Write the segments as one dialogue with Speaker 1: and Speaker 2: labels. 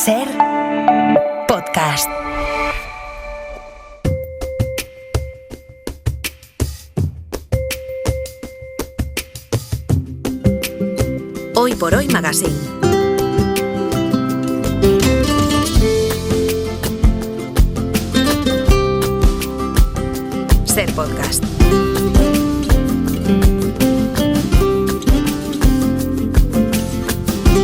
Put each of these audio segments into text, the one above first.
Speaker 1: Ser podcast. Hoy por Hoy Magazine. Ser podcast.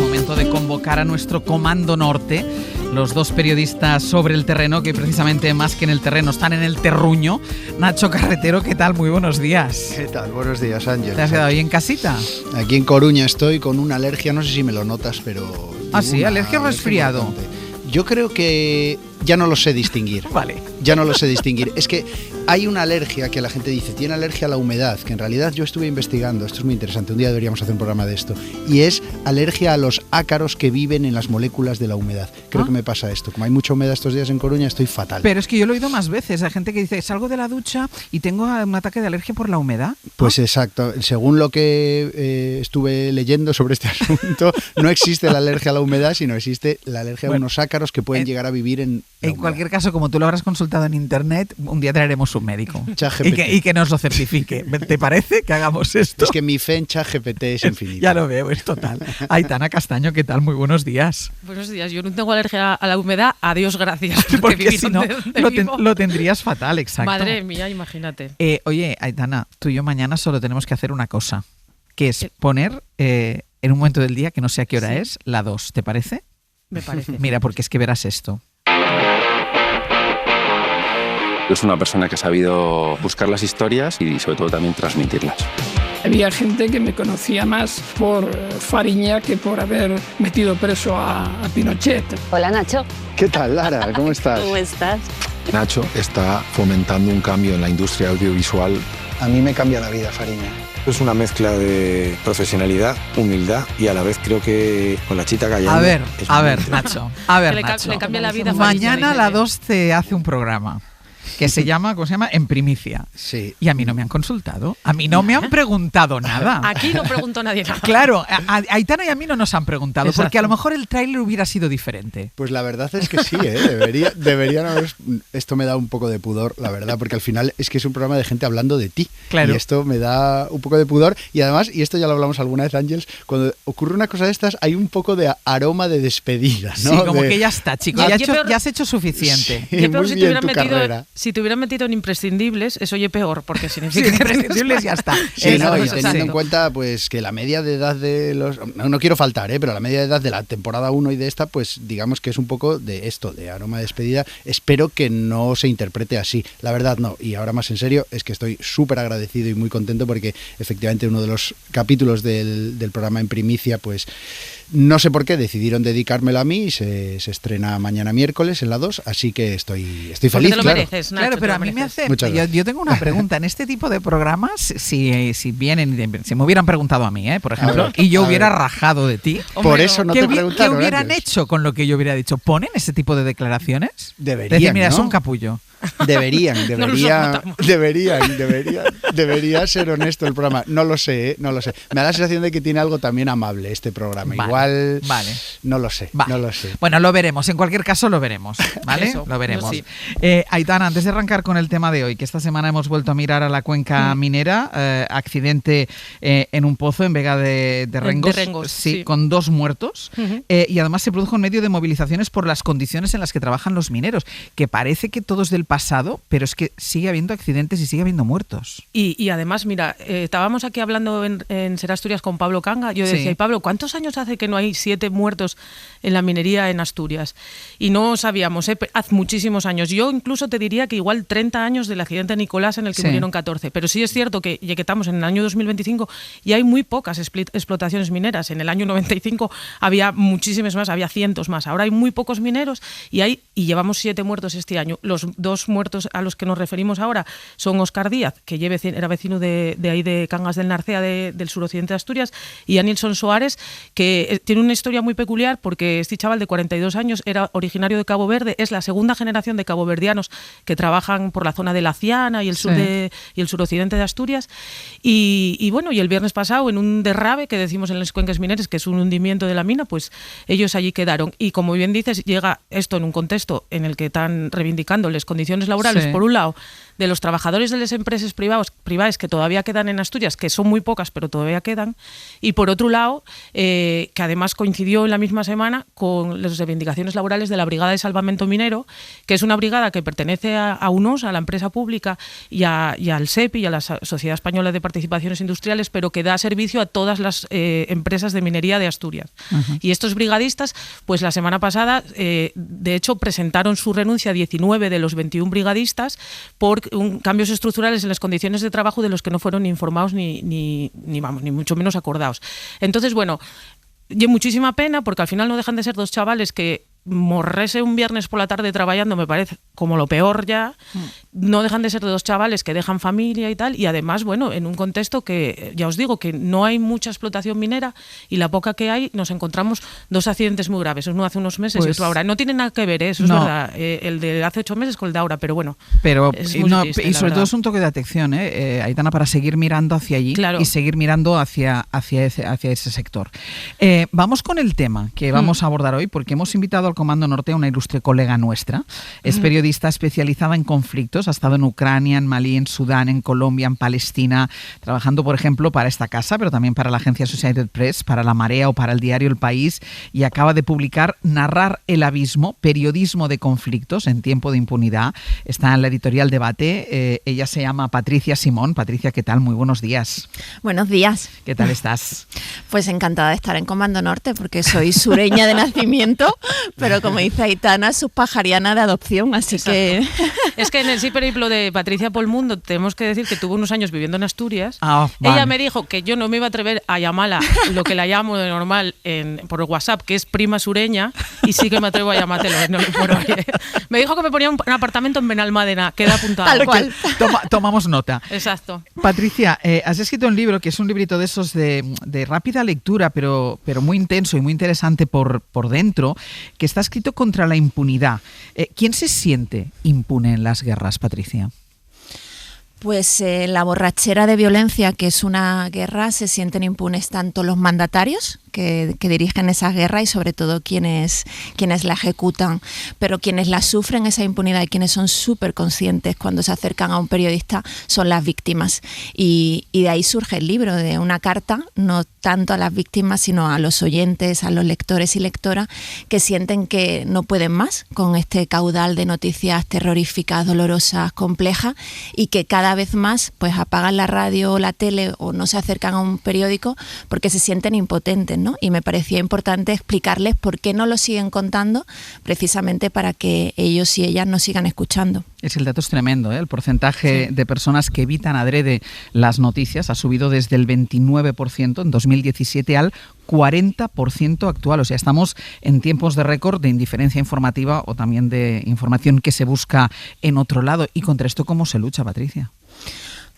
Speaker 2: Momento de convocar a nuestro Comando Norte, los dos periodistas sobre el terreno, que precisamente más que en el terreno están en el terruño. Nacho Carretero, ¿qué tal? Muy buenos días.
Speaker 3: ¿Qué tal? Buenos días, Ángel.
Speaker 2: ¿Te has quedado bien en casita?
Speaker 3: Aquí en Coruña estoy con una alergia, no sé si me lo notas, pero...
Speaker 2: ¿Ah, sí? ¿Alergia o resfriado?
Speaker 3: Importante. Yo creo que ya no lo sé distinguir.
Speaker 2: Vale.
Speaker 3: Ya no lo sé distinguir. Es que hay una alergia que la gente dice, tiene alergia a la humedad, que en realidad yo estuve investigando, esto es muy interesante, un día deberíamos hacer un programa de esto, y es alergia a los ácaros que viven en las moléculas de la humedad. Creo que me pasa esto. Como hay mucha humedad estos días en Coruña, estoy fatal.
Speaker 2: Pero es que yo lo he oído más veces. Hay gente que dice, salgo de la ducha y tengo un ataque de alergia por la humedad.
Speaker 3: Pues exacto. Según lo que estuve leyendo sobre este asunto, no existe la alergia a la humedad, sino existe la alergia a unos ácaros que pueden llegar a vivir en la
Speaker 2: En
Speaker 3: humedad.
Speaker 2: cualquier caso, como tú lo habrás consultado en internet, un día traeremos un médico
Speaker 3: ChatGPT.
Speaker 2: y que nos lo certifique. ¿Te parece que hagamos esto?
Speaker 3: Es que mi fe en ChatGPT es infinita.
Speaker 2: Ya lo veo, es total. Aitana Castaño, ¿qué tal? Muy buenos días.
Speaker 4: Buenos días, yo no tengo alergia a la humedad, a Dios gracias.
Speaker 2: Porque si no,
Speaker 4: donde vivo.
Speaker 2: lo tendrías fatal, exacto.
Speaker 4: Madre mía, imagínate.
Speaker 2: Oye, Aitana, tú y yo mañana solo tenemos que hacer una cosa, que es poner en un momento del día, que no sé a qué hora es, la 2, ¿te parece?
Speaker 4: Me parece.
Speaker 2: Mira, porque es que verás esto.
Speaker 5: Es una persona que ha sabido buscar las historias y sobre todo también transmitirlas.
Speaker 6: Había gente que me conocía más por Fariña que por haber metido preso a Pinochet.
Speaker 7: Hola, Nacho.
Speaker 3: ¿Qué tal, Lara? ¿Cómo estás?
Speaker 7: ¿Cómo estás?
Speaker 8: Nacho está fomentando un cambio en la industria audiovisual.
Speaker 3: A mí me cambia la vida, Fariña.
Speaker 8: Es una mezcla de profesionalidad, humildad y a la vez creo que con la chita callando.
Speaker 2: A ver,
Speaker 8: es muy
Speaker 2: Nacho. A ver,
Speaker 4: Que
Speaker 2: Nacho.
Speaker 4: le cambia la vida a Fariña,
Speaker 2: Mañana a
Speaker 4: dice
Speaker 2: la
Speaker 4: que-
Speaker 2: 2 te hace un programa que se llama, ¿cómo se llama? En Primicia.
Speaker 3: Sí.
Speaker 2: Y a mí no me han consultado. A mí no me han preguntado nada.
Speaker 4: Aquí no preguntó nadie nada.
Speaker 2: Claro, a Aitana y a mí no nos han preguntado,
Speaker 4: Exacto.
Speaker 2: porque a lo mejor el tráiler hubiera sido diferente.
Speaker 3: Pues la verdad es que sí, deberían haber... Esto me da un poco de pudor, la verdad, porque al final es que es un programa de gente hablando de ti.
Speaker 2: Claro.
Speaker 3: Y esto me da un poco de pudor. Y además, y esto ya lo hablamos alguna vez, Ángels, cuando ocurre una cosa de estas, hay un poco de aroma de despedida, ¿no?
Speaker 2: Sí, como
Speaker 3: De-
Speaker 2: que ya está, chico.
Speaker 4: Ya,
Speaker 2: Ya has hecho suficiente.
Speaker 3: Sí,
Speaker 4: Y peor
Speaker 3: muy
Speaker 4: si te
Speaker 3: bien
Speaker 4: hubieran
Speaker 3: tu carrera.
Speaker 4: metido, si te hubieran metido en imprescindibles, eso oye peor, porque
Speaker 2: Sí,
Speaker 4: significa que
Speaker 2: imprescindibles, ya está.
Speaker 3: Sí,
Speaker 2: Eso,
Speaker 3: no, y
Speaker 2: eso,
Speaker 3: teniendo
Speaker 2: sí.
Speaker 3: en cuenta pues que la media de edad de los... No quiero faltar, pero la media de edad de la temporada 1 y de esta, pues digamos que es un poco de esto, de aroma de despedida. Espero que no se interprete así. La verdad no. Y ahora más en serio, es que estoy súper agradecido y muy contento porque efectivamente uno de los capítulos del programa en primicia, pues no sé por qué decidieron dedicármelo a mí y se estrena mañana miércoles en la 2, así que estoy
Speaker 4: Porque
Speaker 3: feliz,
Speaker 4: te lo
Speaker 3: claro.
Speaker 4: mereces, Nacho.
Speaker 2: Claro,
Speaker 4: te
Speaker 2: pero
Speaker 4: lo
Speaker 2: a mí me
Speaker 4: mereces.
Speaker 2: hace...
Speaker 3: Muchas gracias.
Speaker 2: Yo tengo una pregunta. En este tipo de programas, si vienen, si me hubieran preguntado a mí, por ejemplo,
Speaker 3: ver,
Speaker 2: y yo
Speaker 3: a
Speaker 2: hubiera
Speaker 3: ver.
Speaker 2: rajado de ti,
Speaker 4: Hombre,
Speaker 3: Por eso no
Speaker 2: ¿qué
Speaker 3: te preguntaron.
Speaker 2: hubieran
Speaker 3: Ángels.
Speaker 2: hecho con lo que yo hubiera dicho? ¿Ponen ese tipo de declaraciones?
Speaker 3: Deberían,
Speaker 2: Decir, mira,
Speaker 3: ¿no?
Speaker 2: es un capullo.
Speaker 3: Debería
Speaker 4: soportamos.
Speaker 3: debería ser honesto el programa. No lo sé, no lo sé. Me da la sensación de que tiene algo también amable este programa.
Speaker 2: Vale,
Speaker 3: Igual,
Speaker 2: vale.
Speaker 3: no lo sé,
Speaker 2: Vale.
Speaker 3: no lo sé.
Speaker 2: Bueno, lo veremos. En cualquier caso, lo veremos. ¿Vale?
Speaker 4: Eso,
Speaker 2: Lo veremos.
Speaker 4: sí.
Speaker 2: Aitana, antes de arrancar con el tema de hoy, que esta semana hemos vuelto a mirar a la cuenca minera, accidente en un pozo en Vega de Rengos.
Speaker 4: De Rengos,
Speaker 2: sí,
Speaker 4: sí.
Speaker 2: con 2 muertos.
Speaker 4: Ujú.
Speaker 2: Y además se produjo en medio de movilizaciones por las condiciones en las que trabajan los mineros, que parece que todo es del pasado, pero es que sigue habiendo accidentes y sigue habiendo muertos.
Speaker 4: Y además, mira, estábamos aquí hablando en Ser Asturias con Pablo Canga. Yo decía,
Speaker 2: Sí.
Speaker 4: "Y Pablo, ¿cuántos años hace que no hay 7 muertos en la minería en Asturias?" Y no sabíamos, hace muchísimos años. Yo incluso te diría que igual 30 años del accidente de Nicolás en el que
Speaker 2: Sí.
Speaker 4: murieron 14. Pero sí es cierto que ya que estamos en el año 2025 y hay muy pocas explotaciones mineras. En el año 95 había muchísimas más, había cientos más. Ahora hay muy pocos mineros y llevamos 7 muertos este año. Los 2 muertos a los que nos referimos ahora son Óscar Díaz, que era vecino de ahí de Cangas del Narcea, del suroccidente de Asturias, y Anilson Soares, que tiene una historia muy peculiar peculiar porque este chaval de 42 años era originario de Cabo Verde, es la segunda generación de caboverdianos que trabajan por la zona de la Ciana y el sur y el suroccidente de Asturias. Y bueno, y el viernes pasado, en un derrabe que decimos en las cuencas mineras, que es un hundimiento de la mina, pues ellos allí quedaron. Y como bien dices, llega esto en un contexto en el que están reivindicando las condiciones laborales, por un lado, de los trabajadores de las empresas privadas que todavía quedan en Asturias, que son muy pocas, pero todavía quedan, y por otro lado, que además coincidió en la misma semana con las reivindicaciones laborales de la Brigada de Salvamento Minero, que es una brigada que pertenece a UNOS, a la empresa pública, y al SEPI, y a la Sociedad Española de Participaciones Industriales, pero que da servicio a todas las empresas de minería de Asturias. Y estos brigadistas, pues la semana pasada, de hecho, presentaron su renuncia a 19 de los 21 brigadistas por cambios estructurales en las condiciones de trabajo de los que no fueron informados ni mucho menos acordados. Entonces, bueno, y muchísima pena porque al final no dejan de ser dos chavales que morrese un viernes por la tarde trabajando me parece como lo peor ya. No dejan de ser dos chavales que dejan familia y tal, y además, bueno, en un contexto que, ya os digo, que no hay mucha explotación minera, y la poca que hay, nos encontramos dos accidentes muy graves, uno hace unos meses y otro ahora. No tiene nada que ver, eso es verdad, el de hace 8 meses con el de ahora, pero bueno. Es muy triste,
Speaker 2: y sobre todo es un toque de atención, Aitana, para seguir mirando hacia allí, y seguir mirando hacia ese sector. Vamos con el tema que vamos a abordar hoy, porque hemos invitado al Comando Norte a una ilustre colega nuestra. Es periodista especializada en conflictos, ha estado en Ucrania, en Malí, en Sudán, en Colombia, en Palestina, trabajando, por ejemplo, para esta casa, pero también para la agencia Associated Press, para La Marea o para el diario El País, y acaba de publicar Narrar el abismo, periodismo de conflictos en tiempo de impunidad. Está en la editorial Debate. Ella se llama Patricia Simón. Patricia, ¿qué tal? Muy buenos días.
Speaker 7: Buenos días.
Speaker 2: ¿Qué tal estás?
Speaker 7: Pues encantada de estar en Comando Norte, porque soy sureña de nacimiento, pero como dice Aitana, subpajariana de adopción, así que...
Speaker 4: Es que en el sí periplo de Patricia por el mundo tenemos que decir que tuvo unos años viviendo en Asturias.
Speaker 2: Vale.
Speaker 4: Ella me dijo que yo no me iba a atrever a llamarla lo que la llamo de normal por WhatsApp, que es prima sureña, y sí que me atrevo a llamártelo. Me dijo que me ponía un apartamento en Benalmádena, queda apuntado.
Speaker 7: Tal cual.
Speaker 2: Tomamos nota.
Speaker 4: Exacto.
Speaker 2: Patricia, has escrito un libro que es un librito de esos de rápida lectura, pero muy intenso y muy interesante por dentro, que está escrito contra la impunidad. ¿Quién se siente impune en las guerras, Patricia?
Speaker 7: Pues la borrachera de violencia, que es una guerra, se sienten impunes tanto los mandatarios que dirigen esa guerra y sobre todo quienes la ejecutan, pero quienes la sufren esa impunidad y quienes son súper conscientes cuando se acercan a un periodista son las víctimas, y de ahí surge el libro, de una carta no tanto a las víctimas sino a los oyentes, a los lectores y lectoras que sienten que no pueden más con este caudal de noticias terroríficas, dolorosas, complejas, y que cada vez más pues apagan la radio o la tele o no se acercan a un periódico porque se sienten impotentes, ¿no? Y me parecía importante explicarles por qué no lo siguen contando, precisamente para que ellos y ellas nos sigan escuchando.
Speaker 2: El dato es tremendo, ¿eh? El porcentaje de personas que evitan adrede las noticias ha subido desde el 29% en 2017 al 40% actual. O sea, estamos en tiempos de récord de indiferencia informativa o también de información que se busca en otro lado. ¿Y contra esto cómo se lucha, Patricia?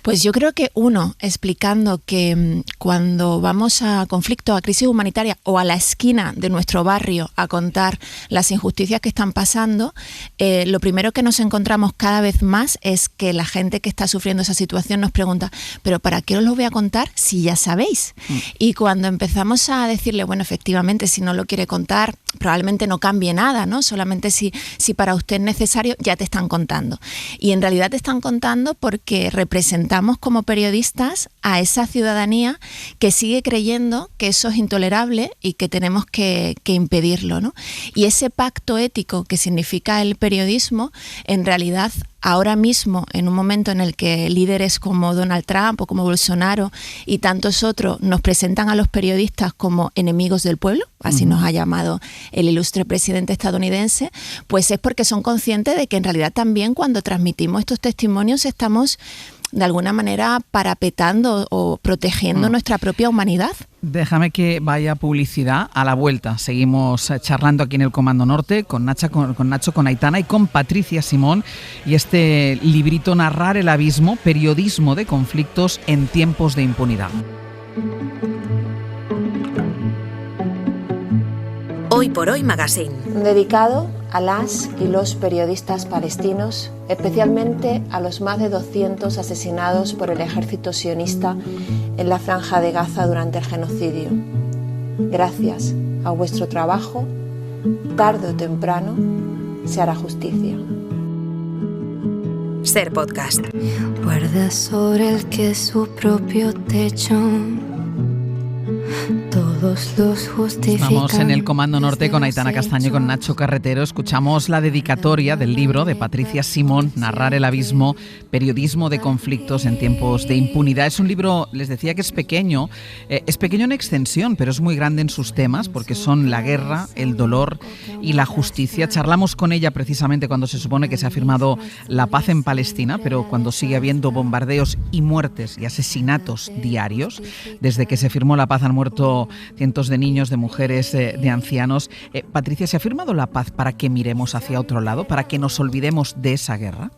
Speaker 7: Pues yo creo que explicando que cuando vamos a conflicto, a crisis humanitaria o a la esquina de nuestro barrio a contar las injusticias que están pasando, lo primero que nos encontramos cada vez más es que la gente que está sufriendo esa situación nos pregunta, ¿pero para qué os lo voy a contar si ya sabéis? Y cuando empezamos a decirle, bueno, efectivamente, si no lo quiere contar, probablemente no cambie nada, ¿no? Solamente si para usted es necesario, ya te están contando. Y en realidad te están contando porque representamos como periodistas a esa ciudadanía que sigue creyendo que eso es intolerable y que tenemos que impedirlo, ¿no? Y ese pacto ético que significa el periodismo, en realidad ahora mismo, en un momento en el que líderes como Donald Trump o como Bolsonaro y tantos otros nos presentan a los periodistas como enemigos del pueblo, así nos ha llamado el ilustre presidente estadounidense, pues es porque son conscientes de que en realidad también cuando transmitimos estos testimonios estamos de alguna manera parapetando o protegiendo nuestra propia humanidad.
Speaker 2: Déjame que vaya publicidad. A la vuelta seguimos charlando aquí en el Comando Norte con Nacho, con Aitana y con Patricia Simón, y este librito Narrar el abismo, periodismo de conflictos en tiempos de impunidad.
Speaker 1: Hoy por Hoy Magazine.
Speaker 9: Dedicado a las y los periodistas palestinos, especialmente a los más de 200 asesinados por el ejército sionista en la Franja de Gaza durante el genocidio. Gracias a vuestro trabajo, tarde o temprano, se hará justicia.
Speaker 1: Ser Podcast.
Speaker 10: Guarda sobre el que su propio techo. Todos los justifican.
Speaker 2: Estamos en el Comando Norte con Aitana Castaño y con Nacho Carretero. Escuchamos la dedicatoria del libro de Patricia Simón, Narrar el abismo, periodismo de conflictos en tiempos de impunidad. Es un libro, les decía que es pequeño en extensión, pero es muy grande en sus temas porque son la guerra, el dolor y la justicia. Charlamos con ella precisamente cuando se supone que se ha firmado la paz en Palestina, pero cuando sigue habiendo bombardeos y muertes y asesinatos diarios. Desde que se firmó la paz han muerto cientos de niños, de mujeres, de ancianos. Patricia, ¿se ha firmado la paz para que miremos hacia otro lado, para que nos olvidemos de esa guerra?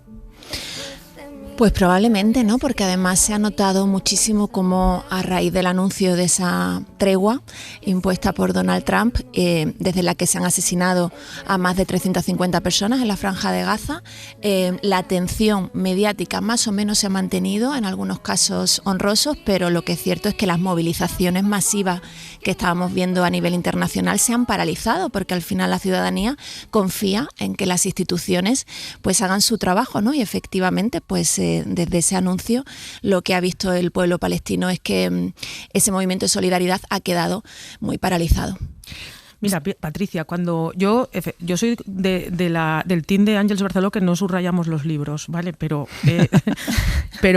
Speaker 7: Pues probablemente, ¿no? Porque además se ha notado muchísimo cómo a raíz del anuncio de esa tregua impuesta por Donald Trump, desde la que se han asesinado a más de 350 personas en la Franja de Gaza, la atención mediática más o menos se ha mantenido, en algunos casos honrosos, pero lo que es cierto es que las movilizaciones masivas que estábamos viendo a nivel internacional se han paralizado, porque al final la ciudadanía confía en que las instituciones pues hagan su trabajo, ¿no? Y efectivamente, pues desde ese anuncio lo que ha visto el pueblo palestino es que ese movimiento de solidaridad ha quedado muy paralizado.
Speaker 4: Mira, Patricia, cuando yo soy del team de Àngels Barceló, que no subrayamos los libros, ¿vale? Pero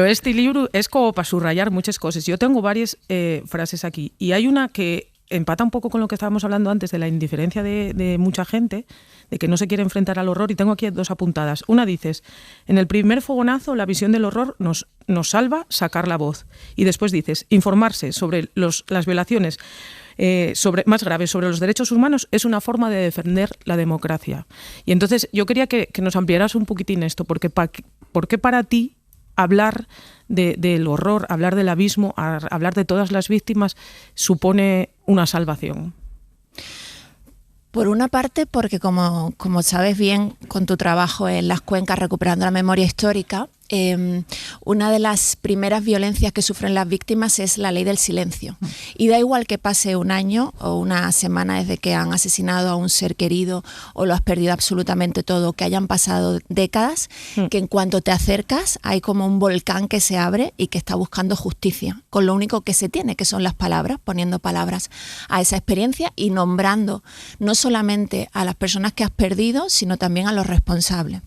Speaker 4: este libro es como para subrayar muchas cosas. Yo tengo varias frases aquí y hay una que empata un poco con lo que estábamos hablando antes de la indiferencia de mucha gente, de que no se quiere enfrentar al horror, y tengo aquí dos apuntadas. Una dices, en el primer fogonazo la visión del horror nos salva sacar la voz. Y después dices, informarse sobre las violaciones más graves sobre los derechos humanos es una forma de defender la democracia. Y entonces yo quería que nos ampliaras un poquitín esto, porque ¿por qué para ti hablar del horror, hablar del abismo, hablar de todas las víctimas supone una salvación?
Speaker 7: Por una parte, porque como sabes bien con tu trabajo en las cuencas recuperando la memoria histórica, una de las primeras violencias que sufren las víctimas es la ley del silencio. Y da igual que pase un año o una semana desde que han asesinado a un ser querido o lo has perdido absolutamente todo, que hayan pasado décadas, que en cuanto te acercas hay como un volcán que se abre y que está buscando justicia, con lo único que se tiene, que son las palabras, poniendo palabras a esa experiencia y nombrando no solamente a las personas que has perdido, sino también a los responsables.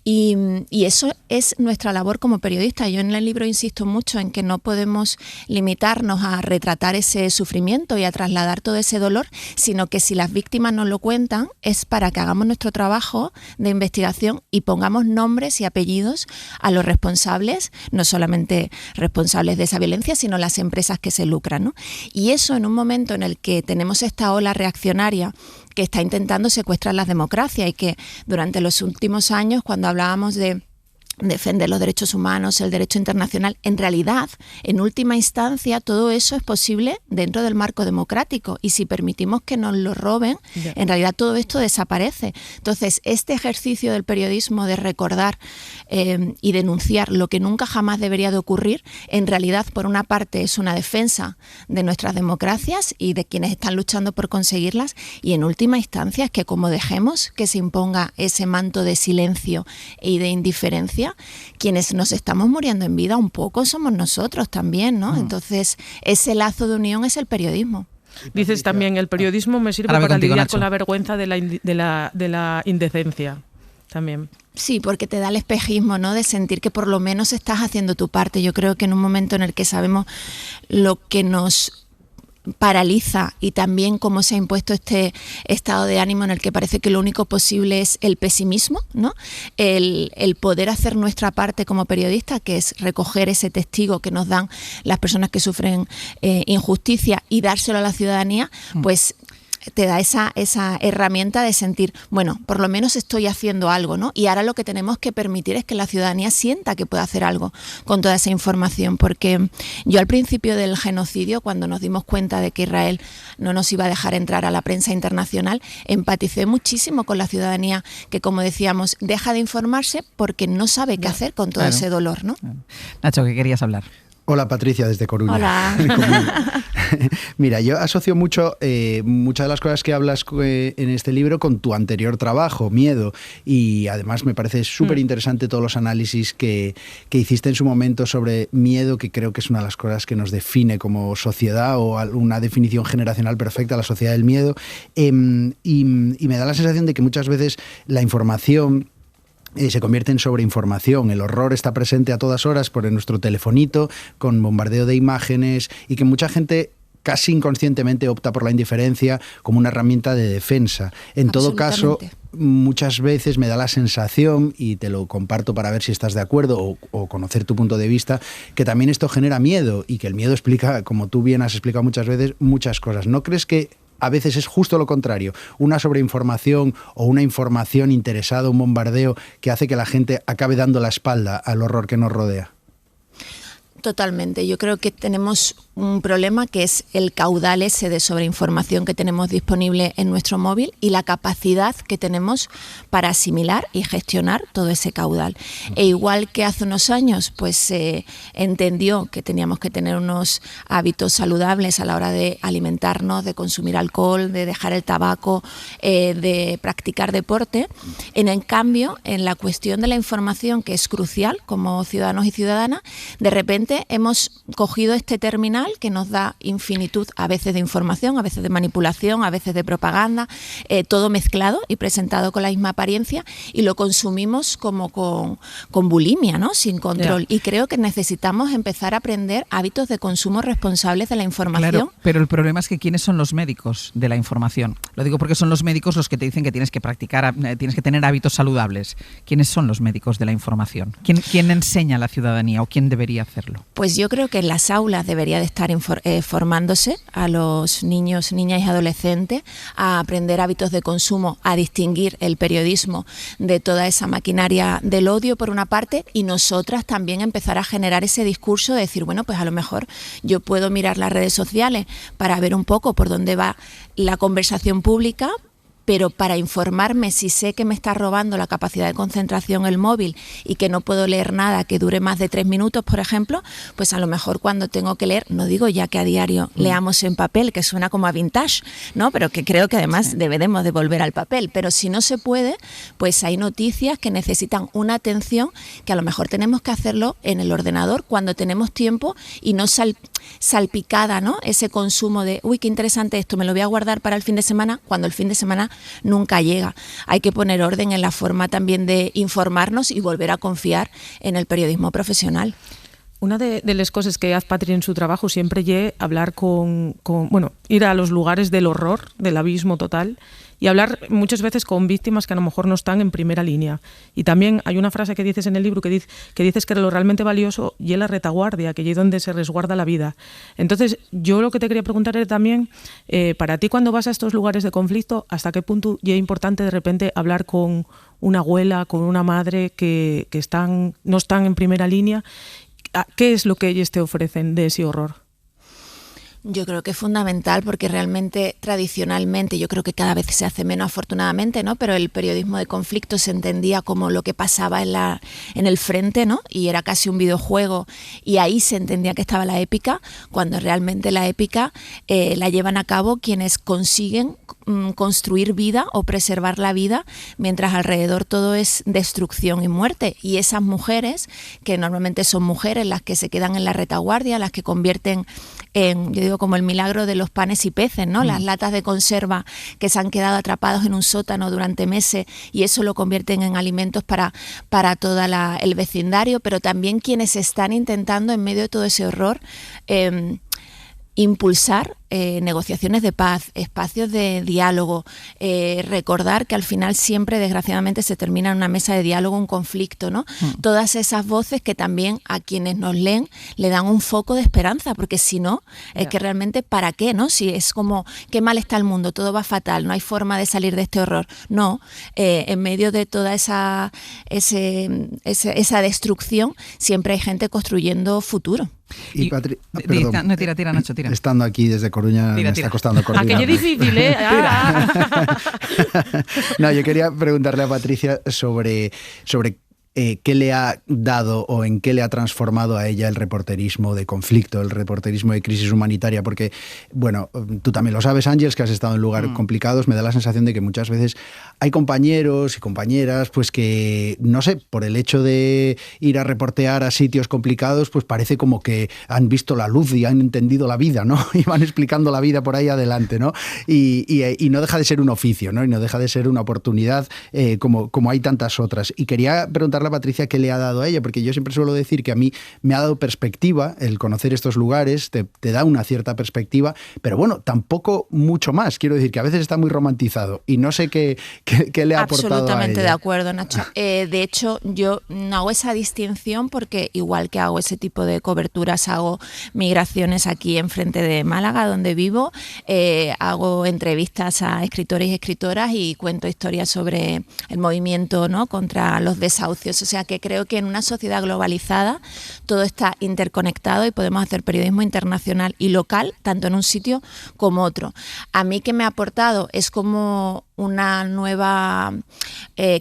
Speaker 7: Y eso es nuestra labor como periodistas. Yo en el libro insisto mucho en que no podemos limitarnos a retratar ese sufrimiento y a trasladar todo ese dolor, sino que si las víctimas nos lo cuentan es para que hagamos nuestro trabajo de investigación y pongamos nombres y apellidos a los responsables, no solamente responsables de esa violencia, sino las empresas que se lucran, ¿no? Y eso en un momento en el que tenemos esta ola reaccionaria que está intentando secuestrar las democracias y que durante los últimos años, cuando hablábamos de defender los derechos humanos, el derecho internacional, en realidad, en última instancia, todo eso es posible dentro del marco democrático, y si permitimos que nos lo roben, en realidad todo esto desaparece. Entonces, este ejercicio del periodismo de recordar y denunciar lo que nunca jamás debería de ocurrir, en realidad, por una parte, es una defensa de nuestras democracias y de quienes están luchando por conseguirlas, y en última instancia es que como dejemos que se imponga ese manto de silencio y de indiferencia, quienes nos estamos muriendo en vida un poco somos nosotros también, ¿no? Entonces, ese lazo de unión es el periodismo.
Speaker 4: Dices también, el periodismo me sirve para lidiar con la vergüenza de la indecencia también.
Speaker 7: Sí, porque te da el espejismo, ¿no? De sentir que por lo menos estás haciendo tu parte. Yo creo que en un momento en el que sabemos lo que nos paraliza y también cómo se ha impuesto este estado de ánimo en el que parece que lo único posible es el pesimismo, ¿no? El poder hacer nuestra parte como periodistas, que es recoger ese testigo que nos dan las personas que sufren injusticia y dárselo a la ciudadanía, pues te da esa herramienta de sentir, bueno, por lo menos estoy haciendo algo, ¿no? Y ahora lo que tenemos que permitir es que la ciudadanía sienta que puede hacer algo con toda esa información, porque yo al principio del genocidio, cuando nos dimos cuenta de que Israel no nos iba a dejar entrar a la prensa internacional, empaticé muchísimo con la ciudadanía que, como decíamos, deja de informarse porque no sabe qué hacer con todo ese dolor, ¿no?
Speaker 2: Nacho, ¿qué querías hablar?
Speaker 3: Hola, Patricia, desde Coruña.
Speaker 7: Hola.
Speaker 3: Mira, yo asocio mucho muchas de las cosas que hablas en este libro con tu anterior trabajo, Miedo, y además me parece súper interesante todos los análisis que hiciste en su momento sobre miedo, que creo que es una de las cosas que nos define como sociedad, o una definición generacional perfecta, la sociedad del miedo, y me da la sensación de que muchas veces la información se convierte en sobreinformación. El horror está presente a todas horas por nuestro telefonito, con bombardeo de imágenes, y que mucha gente casi inconscientemente opta por la indiferencia como una herramienta de defensa. En todo caso, muchas veces me da la sensación, y te lo comparto para ver si estás de acuerdo o conocer tu punto de vista, que también esto genera miedo, y que el miedo explica, como tú bien has explicado muchas veces, muchas cosas. ¿No crees que a veces es justo lo contrario, una sobreinformación o una información interesada, un bombardeo que hace que la gente acabe dando la espalda al horror que nos rodea?
Speaker 7: Totalmente. Yo creo que tenemos un problema que es el caudal ese de sobreinformación que tenemos disponible en nuestro móvil y la capacidad que tenemos para asimilar y gestionar todo ese caudal. E igual que hace unos años pues se entendió que teníamos que tener unos hábitos saludables a la hora de alimentarnos, de consumir alcohol, de dejar el tabaco, de practicar deporte, en cambio, en la cuestión de la información, que es crucial como ciudadanos y ciudadanas, de repente hemos cogido este terminal que nos da infinitud, a veces de información, a veces de manipulación, a veces de propaganda, todo mezclado y presentado con la misma apariencia, y lo consumimos como con bulimia, ¿no? Sin control. Y creo que necesitamos empezar a aprender hábitos de consumo responsables de la información.
Speaker 2: Claro, pero el problema es que ¿quiénes son los médicos de la información? Lo digo porque son los médicos los que te dicen que tienes que practicar, tienes que tener hábitos saludables. ¿Quiénes son los médicos de la información? ¿Quién enseña a la ciudadanía o quién debería hacerlo?
Speaker 7: Pues yo creo que en las aulas debería de estar formándose a los niños, niñas y adolescentes a aprender hábitos de consumo, a distinguir el periodismo de toda esa maquinaria del odio por una parte, y nosotras también empezar a generar ese discurso de decir, bueno, pues a lo mejor yo puedo mirar las redes sociales para ver un poco por dónde va la conversación pública, pero para informarme, si sé que me está robando la capacidad de concentración el móvil y que no puedo leer nada que dure más de 3 minutos, por ejemplo, pues a lo mejor cuando tengo que leer, no digo ya que a diario leamos en papel, que suena como a vintage, ¿no? Pero que creo que además deberemos de volver al papel, pero si no se puede, pues hay noticias que necesitan una atención que a lo mejor tenemos que hacerlo en el ordenador cuando tenemos tiempo y no salpicada, ¿no? Ese consumo de, uy, qué interesante esto, me lo voy a guardar para el fin de semana, cuando el fin de semana nunca llega. Hay que poner orden en la forma también de informarnos y volver a confiar en el periodismo profesional.
Speaker 4: Una de las cosas que hace Patri en su trabajo siempre es hablar ir a los lugares del horror, del abismo total, y hablar muchas veces con víctimas que a lo mejor no están en primera línea. Y también hay una frase que dices en el libro que dices que lo realmente valioso y es la retaguardia, que es donde se resguarda la vida. Entonces, yo lo que te quería preguntar era también, para ti cuando vas a estos lugares de conflicto, ¿hasta qué punto ya es importante de repente hablar con una abuela, con una madre que no están en primera línea? ¿Qué es lo que ellos te ofrecen de ese horror?
Speaker 7: Yo creo que es fundamental porque realmente tradicionalmente, yo creo que cada vez se hace menos afortunadamente, ¿no? Pero el periodismo de conflicto se entendía como lo que pasaba en el frente, ¿no? Y era casi un videojuego, y ahí se entendía que estaba la épica, cuando realmente la épica la llevan a cabo quienes consiguen construir vida o preservar la vida, mientras alrededor todo es destrucción y muerte. Y esas mujeres, que normalmente son mujeres las que se quedan en la retaguardia, las que convierten en, yo digo, como el milagro de los panes y peces, ¿no? Las latas de conserva que se han quedado atrapados en un sótano durante meses y eso lo convierten en alimentos para todo el vecindario, pero también quienes están intentando en medio de todo ese horror impulsar negociaciones de paz, espacios de diálogo, recordar que al final siempre, desgraciadamente, se termina en una mesa de diálogo un conflicto, ¿no? Todas esas voces que también a quienes nos leen le dan un foco de esperanza, porque si no, es que realmente ¿para qué? ¿No? Si es como, qué mal está el mundo, todo va fatal, no hay forma de salir de este horror. No, en medio de toda esa destrucción siempre hay gente construyendo futuro.
Speaker 3: Y
Speaker 2: tira, Nacho, tira.
Speaker 3: Estando aquí desde Coruña me está costando coordinar.
Speaker 4: Aquello difícil, ¿eh?
Speaker 3: No, yo quería preguntarle a Patricia sobre qué le ha dado o en qué le ha transformado a ella el reporterismo de conflicto, el reporterismo de crisis humanitaria, porque, bueno, tú también lo sabes, Ángeles, que has estado en lugares complicados, me da la sensación de que muchas veces hay compañeros y compañeras pues que, no sé, por el hecho de ir a reportear a sitios complicados, pues parece como que han visto la luz y han entendido la vida, ¿no? Y van explicando la vida por ahí adelante, ¿no? Y no deja de ser un oficio, ¿no? Y no deja de ser una oportunidad como hay tantas otras. Y quería preguntarle a Patricia qué le ha dado a ella, porque yo siempre suelo decir que a mí me ha dado perspectiva el conocer estos lugares, te da una cierta perspectiva, pero bueno, tampoco mucho más. Quiero decir que a veces está muy romantizado y no sé qué le ha aportado a ella.
Speaker 7: Absolutamente de acuerdo, Nacho. De hecho, yo no hago esa distinción porque igual que hago ese tipo de coberturas, hago migraciones aquí enfrente de Málaga, donde vivo, hago entrevistas a escritores y escritoras y cuento historias sobre el movimiento, ¿no?, contra los desahucios. O sea que creo que en una sociedad globalizada todo está interconectado y podemos hacer periodismo internacional y local, tanto en un sitio como otro. A mí, que me ha aportado es como una nueva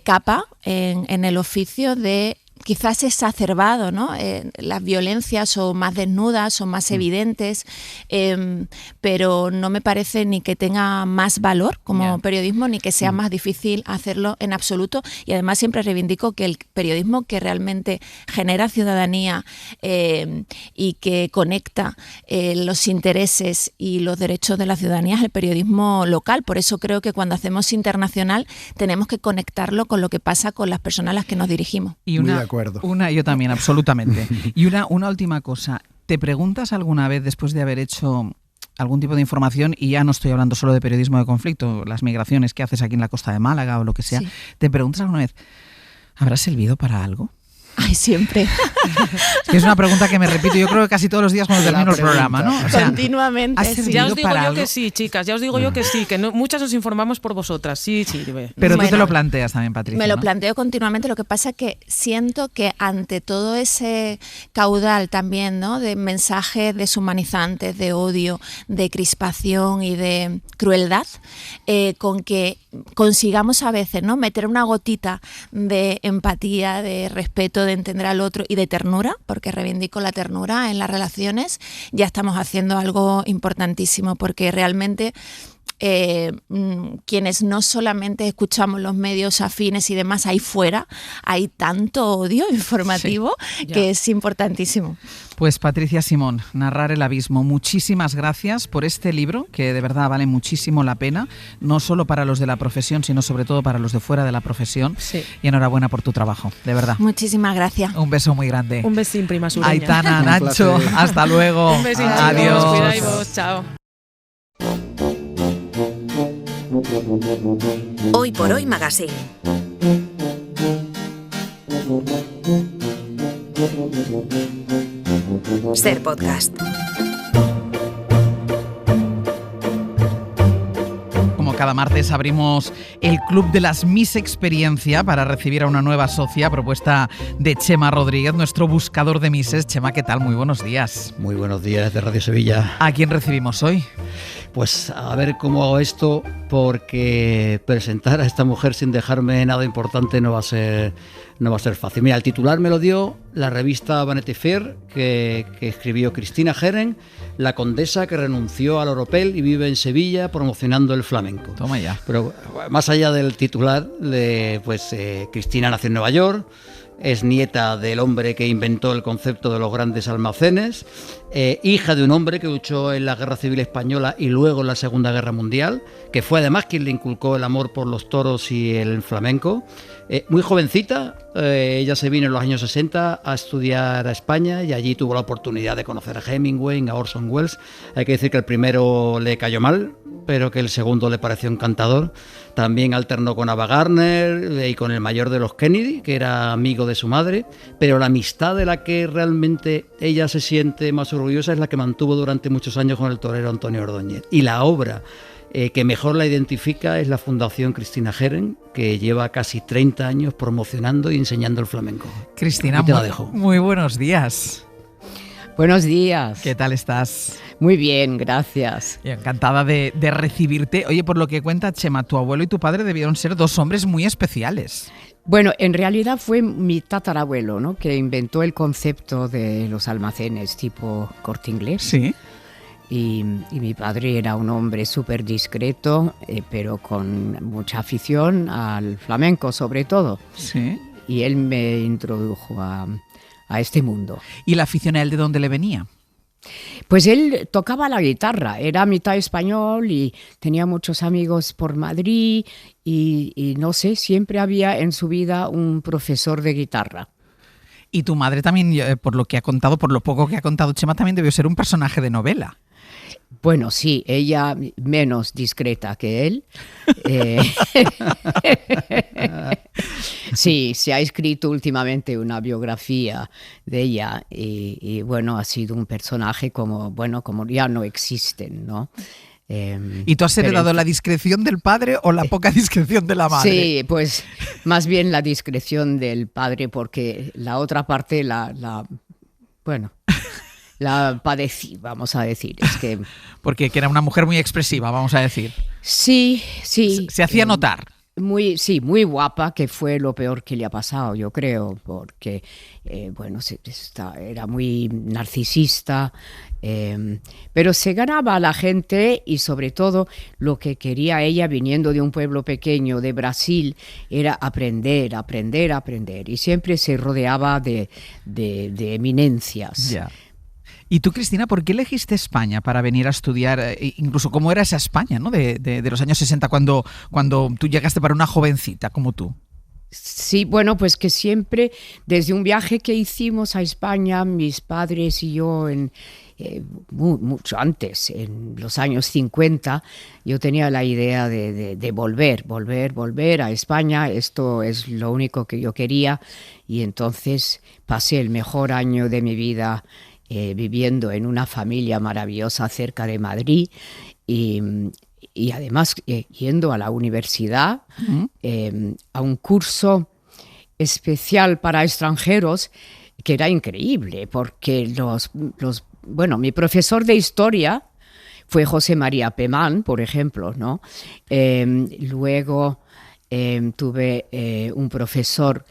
Speaker 7: capa en el oficio de quizás exacerbado, ¿no? Las violencias son más desnudas, son más evidentes, pero no me parece ni que tenga más valor como periodismo, ni que sea más difícil hacerlo en absoluto. Y además siempre reivindico que el periodismo que realmente genera ciudadanía y que conecta los intereses y los derechos de la ciudadanía es el periodismo local. Por eso creo que cuando hacemos internacional tenemos que conectarlo con lo que pasa con las personas a las que nos dirigimos.
Speaker 2: Y yo también, absolutamente. Y una última cosa. ¿Te preguntas alguna vez, después de haber hecho algún tipo de información, y ya no estoy hablando solo de periodismo de conflicto, las migraciones que haces aquí en la costa de Málaga o lo que sea, sí, ¿te preguntas alguna vez, ¿habrá servido para algo?
Speaker 7: Ay, siempre.
Speaker 2: Es una pregunta que me repito, yo creo que casi todos los días cuando termino el programa, ¿no?
Speaker 7: O sea, continuamente.
Speaker 4: Ya os digo yo que sí, chicas, ya os digo yo que sí, que no, muchas nos informamos por vosotras, sí sirve.
Speaker 2: Pero tú te lo planteas también, Patricia.
Speaker 7: Me lo planteo continuamente, lo que pasa es que siento que ante todo ese caudal también, ¿no?, de mensajes deshumanizantes, de odio, de crispación y de crueldad, con que consigamos a veces, ¿no?, meter una gotita de empatía, de respeto, de entender al otro y de ternura, porque reivindico la ternura en las relaciones, ya estamos haciendo algo importantísimo, porque realmente quienes no solamente escuchamos los medios afines y demás, ahí fuera hay tanto odio informativo, sí, que es importantísimo.
Speaker 2: Pues Patricia Simón, Narrar el abismo, muchísimas gracias por este libro, que de verdad vale muchísimo la pena, no solo para los de la profesión, sino sobre todo para los de fuera de la profesión. Sí. Y enhorabuena por tu trabajo, de verdad.
Speaker 7: Muchísimas gracias.
Speaker 2: Un beso muy grande.
Speaker 4: Un besín, prima sureña.
Speaker 2: Aitana, Nacho, hasta luego.
Speaker 4: Un besín,
Speaker 2: adiós.
Speaker 4: Cuidáis vos, chao.
Speaker 1: Hoy por Hoy Magazine. Ser podcast.
Speaker 2: Como cada martes abrimos el Club de las Miss Experiencia para recibir a una nueva socia, propuesta de Chema Rodríguez, nuestro buscador de Misses. Chema, ¿qué tal? Muy buenos días.
Speaker 11: Muy buenos días de Radio Sevilla.
Speaker 2: ¿A quién recibimos hoy?
Speaker 11: Pues a ver cómo hago esto, porque presentar a esta mujer sin dejarme nada importante no va a ser fácil. Mira, el titular me lo dio la revista Vanity Fair, que escribió Cristina Geren, la condesa que renunció al oropel y vive en Sevilla promocionando el flamenco.
Speaker 2: Toma ya.
Speaker 11: Pero más allá del titular, Cristina nació en Nueva York, es nieta del hombre que inventó el concepto de los grandes almacenes, hija de un hombre que luchó en la Guerra Civil Española y luego en la Segunda Guerra Mundial, que fue además quien le inculcó el amor por los toros y el flamenco. Muy jovencita, ella se vino en los años 60 a estudiar a España y allí tuvo la oportunidad de conocer a Hemingway, a Orson Welles. Hay que decir que el primero le cayó mal, pero que el segundo le pareció encantador. También alternó con Ava Gardner y con el mayor de los Kennedy, que era amigo de su madre, pero la amistad de la que realmente ella se siente más orgullosa es la que mantuvo durante muchos años con el torero Antonio Ordóñez. Y la obra que mejor la identifica es la Fundación Cristina Jerez, que lleva casi 30 años promocionando y enseñando el flamenco.
Speaker 2: Cristina,
Speaker 11: te la dejo.
Speaker 2: Muy buenos días.
Speaker 12: Buenos días.
Speaker 2: ¿Qué tal estás?
Speaker 12: Muy bien, gracias.
Speaker 2: Y encantada de recibirte. Oye, por lo que cuenta Chema, tu abuelo y tu padre debieron ser dos hombres muy especiales.
Speaker 12: Bueno, en realidad fue mi tatarabuelo, ¿no?, que inventó el concepto de los almacenes tipo Corte Inglés.
Speaker 2: Sí.
Speaker 12: Y mi padre era un hombre súper discreto, pero con mucha afición al flamenco sobre todo.
Speaker 2: Sí.
Speaker 12: Y él me introdujo a este mundo.
Speaker 2: ¿Y la afición a él de dónde le venía?
Speaker 12: Pues él tocaba la guitarra, era mitad español y tenía muchos amigos por Madrid y no sé, siempre había en su vida un profesor de guitarra.
Speaker 2: Y tu madre también, por lo que ha contado, por lo poco que ha contado Chema, también debió ser un personaje de novela.
Speaker 12: Bueno, sí, ella menos discreta que él. Sí, se ha escrito últimamente una biografía de ella y bueno, ha sido un personaje como ya no existen, ¿no?
Speaker 2: ¿Y tú has heredado la discreción del padre o la poca discreción de la madre?
Speaker 12: Sí, pues más bien la discreción del padre, porque la otra parte la padecí, vamos a decir. Es que
Speaker 2: porque era una mujer muy expresiva, vamos a decir.
Speaker 12: Sí.
Speaker 2: Se hacía notar.
Speaker 12: Muy guapa, que fue lo peor que le ha pasado, yo creo, porque era muy narcisista, pero se ganaba a la gente y sobre todo lo que quería ella, viniendo de un pueblo pequeño de Brasil, era aprender y siempre se rodeaba de eminencias.
Speaker 2: Ya. ¿Y tú, Cristina, por qué elegiste España para venir a estudiar? Incluso, ¿cómo era esa España, ¿no?, de los años 60 cuando tú llegaste para una jovencita como tú?
Speaker 12: Sí, bueno, pues que siempre, desde un viaje que hicimos a España, mis padres y yo, mucho antes, en los años 50, yo tenía la idea de volver a España. Esto es lo único que yo quería y entonces pasé el mejor año de mi vida viviendo en una familia maravillosa cerca de Madrid y además yendo a la universidad, a un curso especial para extranjeros que era increíble porque mi profesor de historia fue José María Pemán, por ejemplo, ¿no? Luego tuve un profesor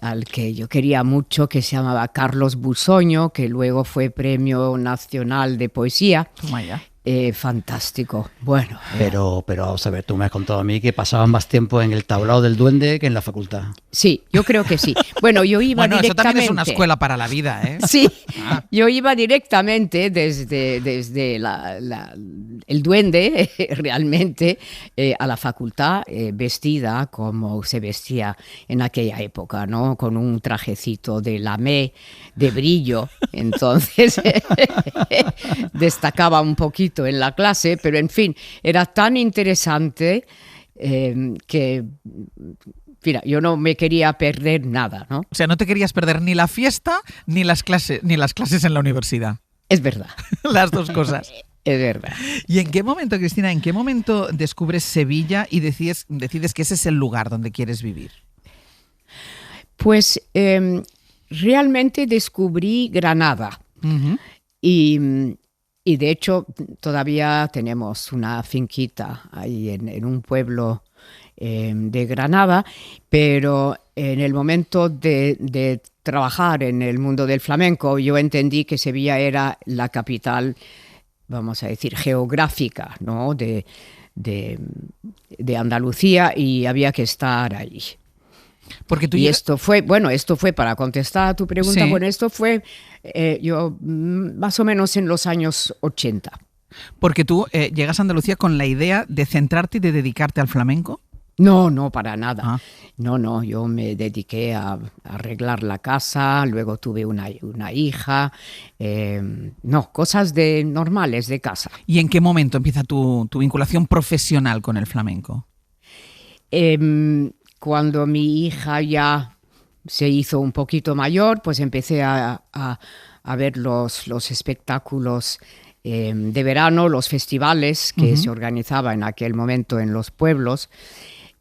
Speaker 12: al que yo quería mucho, que se llamaba Carlos Busoño, que luego fue Premio Nacional de Poesía.
Speaker 2: Toma ya.
Speaker 12: Fantástico. Bueno.
Speaker 11: Pero vamos a ver, tú me has contado a mí que pasabas más tiempo en el tablao del duende que en la facultad.
Speaker 12: Sí, yo creo que sí. Bueno, yo iba directamente.
Speaker 2: Eso también es una escuela para la vida, ¿eh?
Speaker 12: Sí, yo iba directamente desde el duende, realmente, a la facultad, vestida como se vestía en aquella época, ¿no? Con un trajecito de lamé, de brillo. Entonces, destacaba un poquito en la clase, pero en fin, era tan interesante que, mira, yo no me quería perder nada, ¿no?
Speaker 2: O sea, no te querías perder ni la fiesta ni las clases en la universidad.
Speaker 12: Es verdad.
Speaker 2: Las dos cosas.
Speaker 12: Es verdad.
Speaker 2: ¿Y en qué momento, Cristina, descubres Sevilla y decides que ese es el lugar donde quieres vivir?
Speaker 12: Pues realmente descubrí Granada. Uh-huh. Y de hecho todavía tenemos una finquita ahí en un pueblo de Granada, pero en el momento de trabajar en el mundo del flamenco yo entendí que Sevilla era la capital, vamos a decir, geográfica, ¿no?, de Andalucía y había que estar allí.
Speaker 2: Porque tú
Speaker 12: esto fue para contestar a tu pregunta, bueno, esto fue yo más o menos en los años 80.
Speaker 2: Porque tú llegas a Andalucía con la idea de centrarte y de dedicarte al flamenco.
Speaker 12: No, para nada. No, yo me dediqué a arreglar la casa, luego tuve una hija, cosas normales de casa.
Speaker 2: ¿Y en qué momento empieza tu vinculación profesional con el flamenco?
Speaker 12: Cuando mi hija ya se hizo un poquito mayor, pues empecé a ver los espectáculos de verano, los festivales que se organizaban en aquel momento en los pueblos.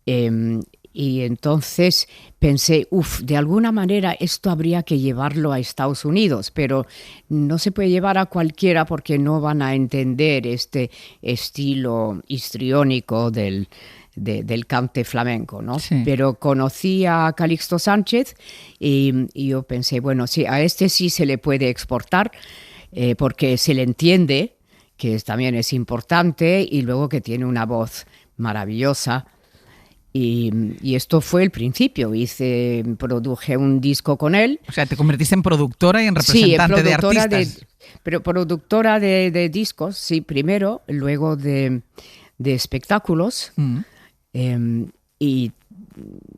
Speaker 12: Y entonces pensé, de alguna manera esto habría que llevarlo a Estados Unidos, pero no se puede llevar a cualquiera porque no van a entender este estilo histriónico del cante flamenco, ¿no? Sí. Pero conocí a Calixto Sánchez y yo pensé, bueno, sí, a este sí se le puede exportar porque se le entiende, que también es importante, y luego que tiene una voz maravillosa. Y esto fue el principio. Produje un disco con él.
Speaker 2: O sea, te convertiste en productora y en representante de artistas.
Speaker 12: Pero productora de discos, sí, primero, luego de espectáculos. Y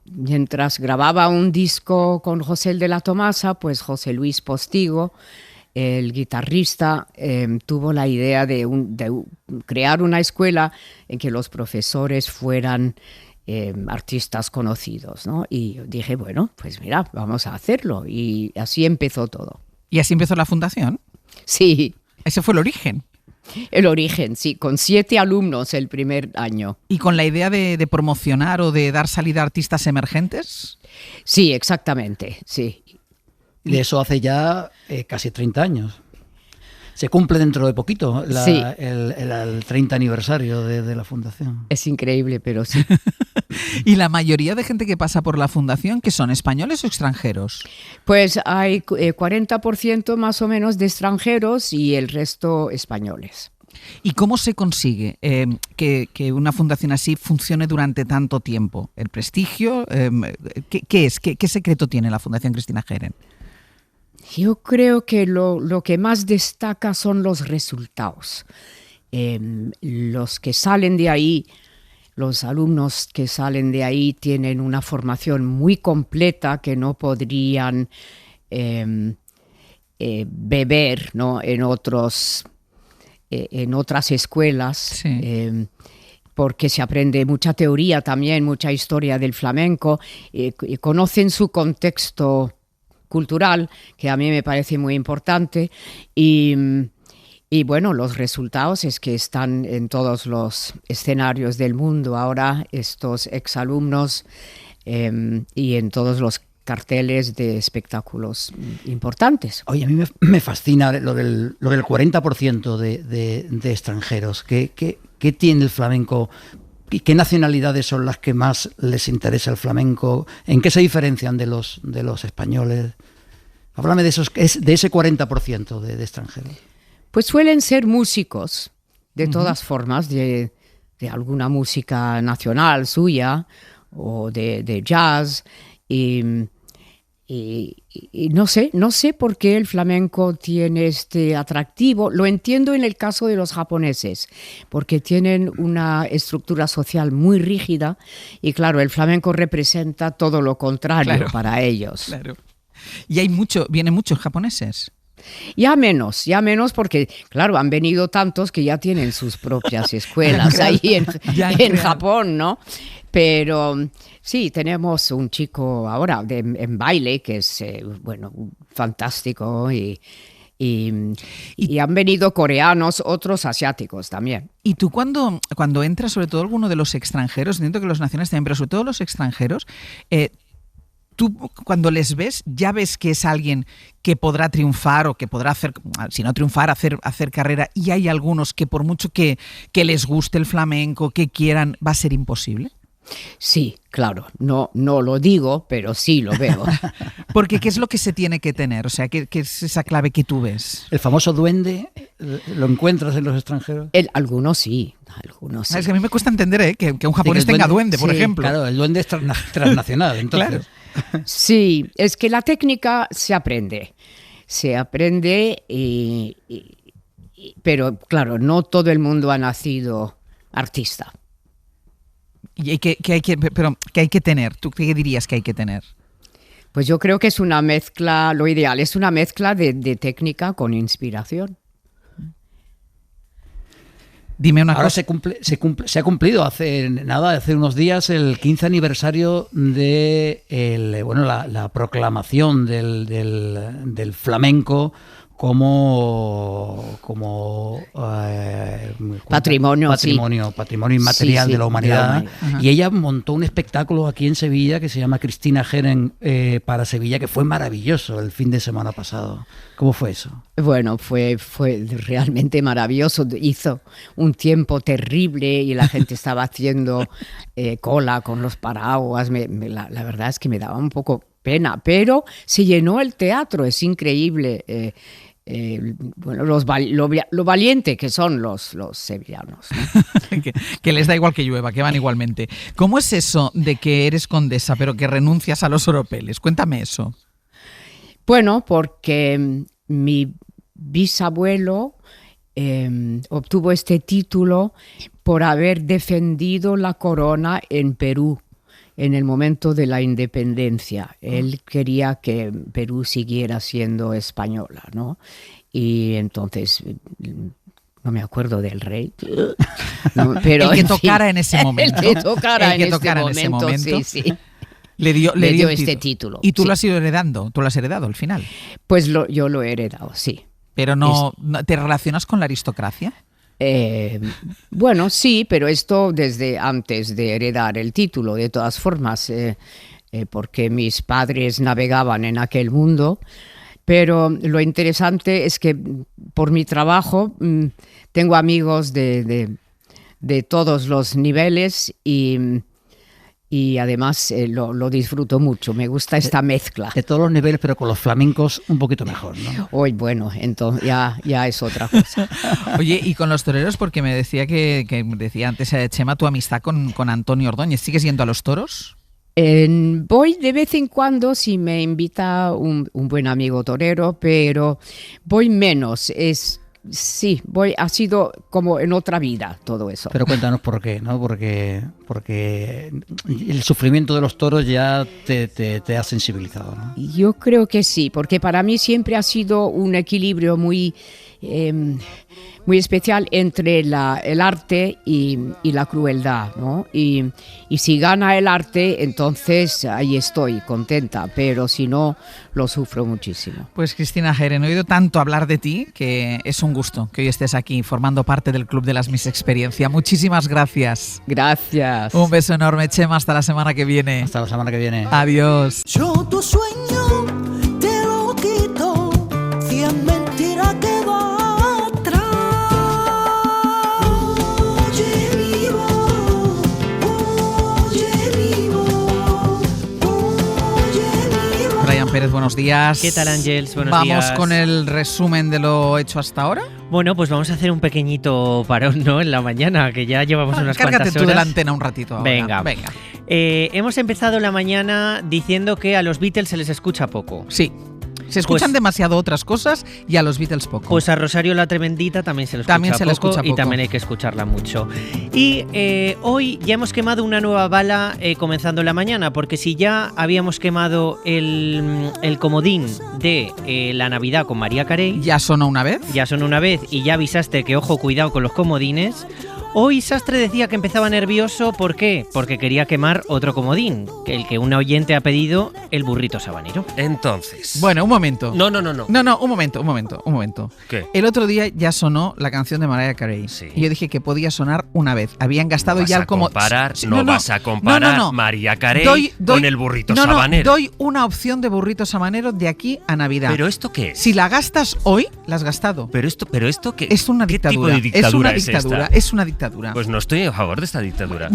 Speaker 12: mientras grababa un disco con José de la Tomasa, pues José Luis Postigo, el guitarrista, tuvo la idea de crear una escuela en que los profesores fueran artistas conocidos, ¿no? Y yo dije, bueno, pues mira, vamos a hacerlo. Y así empezó todo.
Speaker 2: ¿Y así empezó la fundación?
Speaker 12: Sí.
Speaker 2: ¿Ese fue el origen?
Speaker 12: El origen, sí, con 7 alumnos el primer año.
Speaker 2: ¿Y con la idea de promocionar o de dar salida a artistas emergentes?
Speaker 12: Sí, exactamente, sí.
Speaker 11: De eso hace ya casi 30 años. Se cumple dentro de poquito el 30 aniversario de la Fundación.
Speaker 12: Es increíble, pero sí.
Speaker 2: ¿Y la mayoría de gente que pasa por la Fundación, que son españoles o extranjeros?
Speaker 12: Pues hay 40% más o menos de extranjeros y el resto españoles.
Speaker 2: ¿Y cómo se consigue que una fundación así funcione durante tanto tiempo? ¿El prestigio? ¿Qué es? ¿Qué secreto tiene la Fundación Cristina Geren?
Speaker 12: Yo creo que lo que más destaca son los resultados. Los que salen de ahí, los alumnos que salen de ahí tienen una formación muy completa que no podrían beber, ¿no? en otras escuelas. Sí. Porque se aprende mucha teoría también, mucha historia del flamenco, y conocen su contexto cultural, que a mí me parece muy importante, y bueno, los resultados es que están en todos los escenarios del mundo ahora estos exalumnos y en todos los carteles de espectáculos importantes.
Speaker 11: Oye, a mí me fascina lo del 40% de extranjeros. ¿Qué tiene el flamenco? ¿Qué nacionalidades son las que más les interesa el flamenco? ¿En qué se diferencian de los españoles? Háblame de ese 40% de extranjeros.
Speaker 12: Pues suelen ser músicos, de todas formas, de alguna música nacional suya o de jazz. Y no sé por qué el flamenco tiene este atractivo. Lo entiendo en el caso de los japoneses, porque tienen una estructura social muy rígida y claro, el flamenco representa todo lo contrario para ellos.
Speaker 2: Claro. ¿Y vienen muchos japoneses?
Speaker 12: Ya menos porque, claro, han venido tantos que ya tienen sus propias escuelas ahí en Japón, ¿no? Pero sí, tenemos un chico ahora en baile que es, fantástico y han venido coreanos, otros asiáticos también.
Speaker 2: Y tú cuando entras, sobre todo alguno de los extranjeros, entiendo que los nacionales también, pero sobre todo los extranjeros, tú cuando les ves, ya ves que es alguien que podrá triunfar o que podrá hacer, si no triunfar, hacer carrera, y hay algunos que por mucho que les guste el flamenco, que quieran, va a ser imposible.
Speaker 12: Sí, claro, no lo digo, pero sí lo veo.
Speaker 2: Porque ¿qué es lo que se tiene que tener? O sea, ¿qué es esa clave que tú ves?
Speaker 11: ¿El famoso duende lo encuentras en los extranjeros?
Speaker 12: Algunos sí.
Speaker 2: Es que a mí me cuesta entender que un japonés tenga duende, por ejemplo.
Speaker 11: Claro, el duende es transnacional, entonces.
Speaker 2: Claro.
Speaker 12: Sí, es que la técnica se aprende, pero claro, no todo el mundo ha nacido artista.
Speaker 2: ¿Y qué hay que tener? ¿Tú qué dirías que hay que tener?
Speaker 12: Pues yo creo que es una mezcla, lo ideal es una mezcla de técnica con inspiración.
Speaker 2: Dime una
Speaker 11: Ahora
Speaker 2: cosa.
Speaker 11: se ha cumplido hace unos días el 15 aniversario de la proclamación del flamenco como
Speaker 12: patrimonio
Speaker 11: inmaterial de la humanidad. Y ella montó un espectáculo aquí en Sevilla que se llama Cristina Geren para Sevilla, que fue maravilloso el fin de semana pasado. ¿Cómo fue eso? Bueno,
Speaker 12: fue realmente maravilloso. Hizo un tiempo terrible y la gente estaba haciendo cola con los paraguas. La verdad es que me daba un poco pena, pero se llenó el teatro, es increíble. Lo valiente que son los sevillanos, ¿no?
Speaker 2: que les da igual que llueva, que van igualmente. ¿Cómo es eso de que eres condesa pero que renuncias a los oropeles? Cuéntame eso.
Speaker 12: Bueno, porque mi bisabuelo obtuvo este título por haber defendido la corona en Perú en el momento de la independencia. Él quería que Perú siguiera siendo española, ¿no? Y entonces, no me acuerdo del rey. No, pero
Speaker 2: el que tocara en ese momento.
Speaker 12: El que tocara en ese momento, sí.
Speaker 2: Le dio
Speaker 12: este título.
Speaker 2: ¿Y tú lo has ido heredando? ¿Tú lo has heredado al final?
Speaker 12: Pues yo lo he heredado, sí.
Speaker 2: ¿Pero no te relacionas con la aristocracia?
Speaker 12: Bueno, sí, pero esto desde antes de heredar el título, de todas formas, porque mis padres navegaban en aquel mundo. Pero lo interesante es que por mi trabajo tengo amigos de todos los niveles y además lo disfruto mucho. Me gusta esta mezcla.
Speaker 11: De todos los niveles, pero con los flamencos un poquito mejor, ¿no?
Speaker 12: Hoy, bueno, entonces ya es otra cosa.
Speaker 2: Oye, y con los toreros, porque me decía que decía antes Chema tu amistad con Antonio Ordóñez. ¿Sigues yendo a los toros?
Speaker 12: Voy de vez en cuando si me invita un buen amigo torero, pero voy menos. Sí, ha sido como en otra vida todo eso.
Speaker 11: Pero cuéntanos por qué, ¿no? Porque el sufrimiento de los toros ya te ha sensibilizado, ¿no?
Speaker 12: Yo creo que sí, porque para mí siempre ha sido un equilibrio muy especial entre el arte y la crueldad, ¿no? Y si gana el arte, entonces ahí estoy contenta, pero si no, lo sufro muchísimo.
Speaker 2: Pues Cristina Geren, he oído tanto hablar de ti que es un gusto que hoy estés aquí formando parte del Club de las Miss Experiencia. Muchísimas gracias.
Speaker 12: Gracias.
Speaker 2: Un beso enorme, Chema, hasta la semana que viene.
Speaker 11: Hasta la semana que viene.
Speaker 2: Adiós.
Speaker 13: Yo tu sueño te lo quito, si es mentira que va.
Speaker 2: Pérez, buenos días.
Speaker 14: ¿Qué tal, Ángels? Buenos días.
Speaker 2: ¿Vamos con el resumen de lo hecho hasta ahora?
Speaker 14: Bueno, pues vamos a hacer un pequeñito parón, ¿no? En la mañana, que ya llevamos unas cuantas horas.
Speaker 2: Cárgate tú de la antena un ratito ahora.
Speaker 14: Venga. Hemos empezado la mañana diciendo que a los Beatles se les escucha poco.
Speaker 2: Sí. Se escuchan demasiado otras cosas y a los Beatles poco.
Speaker 14: Pues a Rosario la Tremendita también se le escucha poco y también hay que escucharla mucho. Y hoy ya hemos quemado una nueva bala comenzando la mañana, porque si ya habíamos quemado el comodín de la Navidad con Mariah Carey...
Speaker 2: ¿Ya sonó una vez?
Speaker 14: Ya sonó una vez y ya avisaste que ojo, cuidado con los comodines... Hoy Sastre decía que empezaba nervioso, ¿por qué? Porque quería quemar otro comodín, el que una oyente ha pedido, el burrito sabanero.
Speaker 15: Entonces...
Speaker 2: Bueno, un momento.
Speaker 15: No,
Speaker 2: un momento.
Speaker 15: ¿Qué?
Speaker 2: El otro día ya sonó la canción de Mariah Carey.
Speaker 15: Sí.
Speaker 2: Y yo dije que podía sonar una vez. Habían gastado ya el comodín.
Speaker 15: No vas a comparar Mariah Carey con el burrito sabanero.
Speaker 2: Doy una opción de burrito sabanero de aquí a Navidad.
Speaker 15: ¿Pero esto qué es?
Speaker 2: Si la gastas hoy, la has gastado.
Speaker 15: ¿Pero esto qué?
Speaker 2: Es una dictadura.
Speaker 15: ¿Qué tipo de dictadura
Speaker 2: es una dictadura. dictadura.
Speaker 15: Pues no estoy a favor de esta dictadura.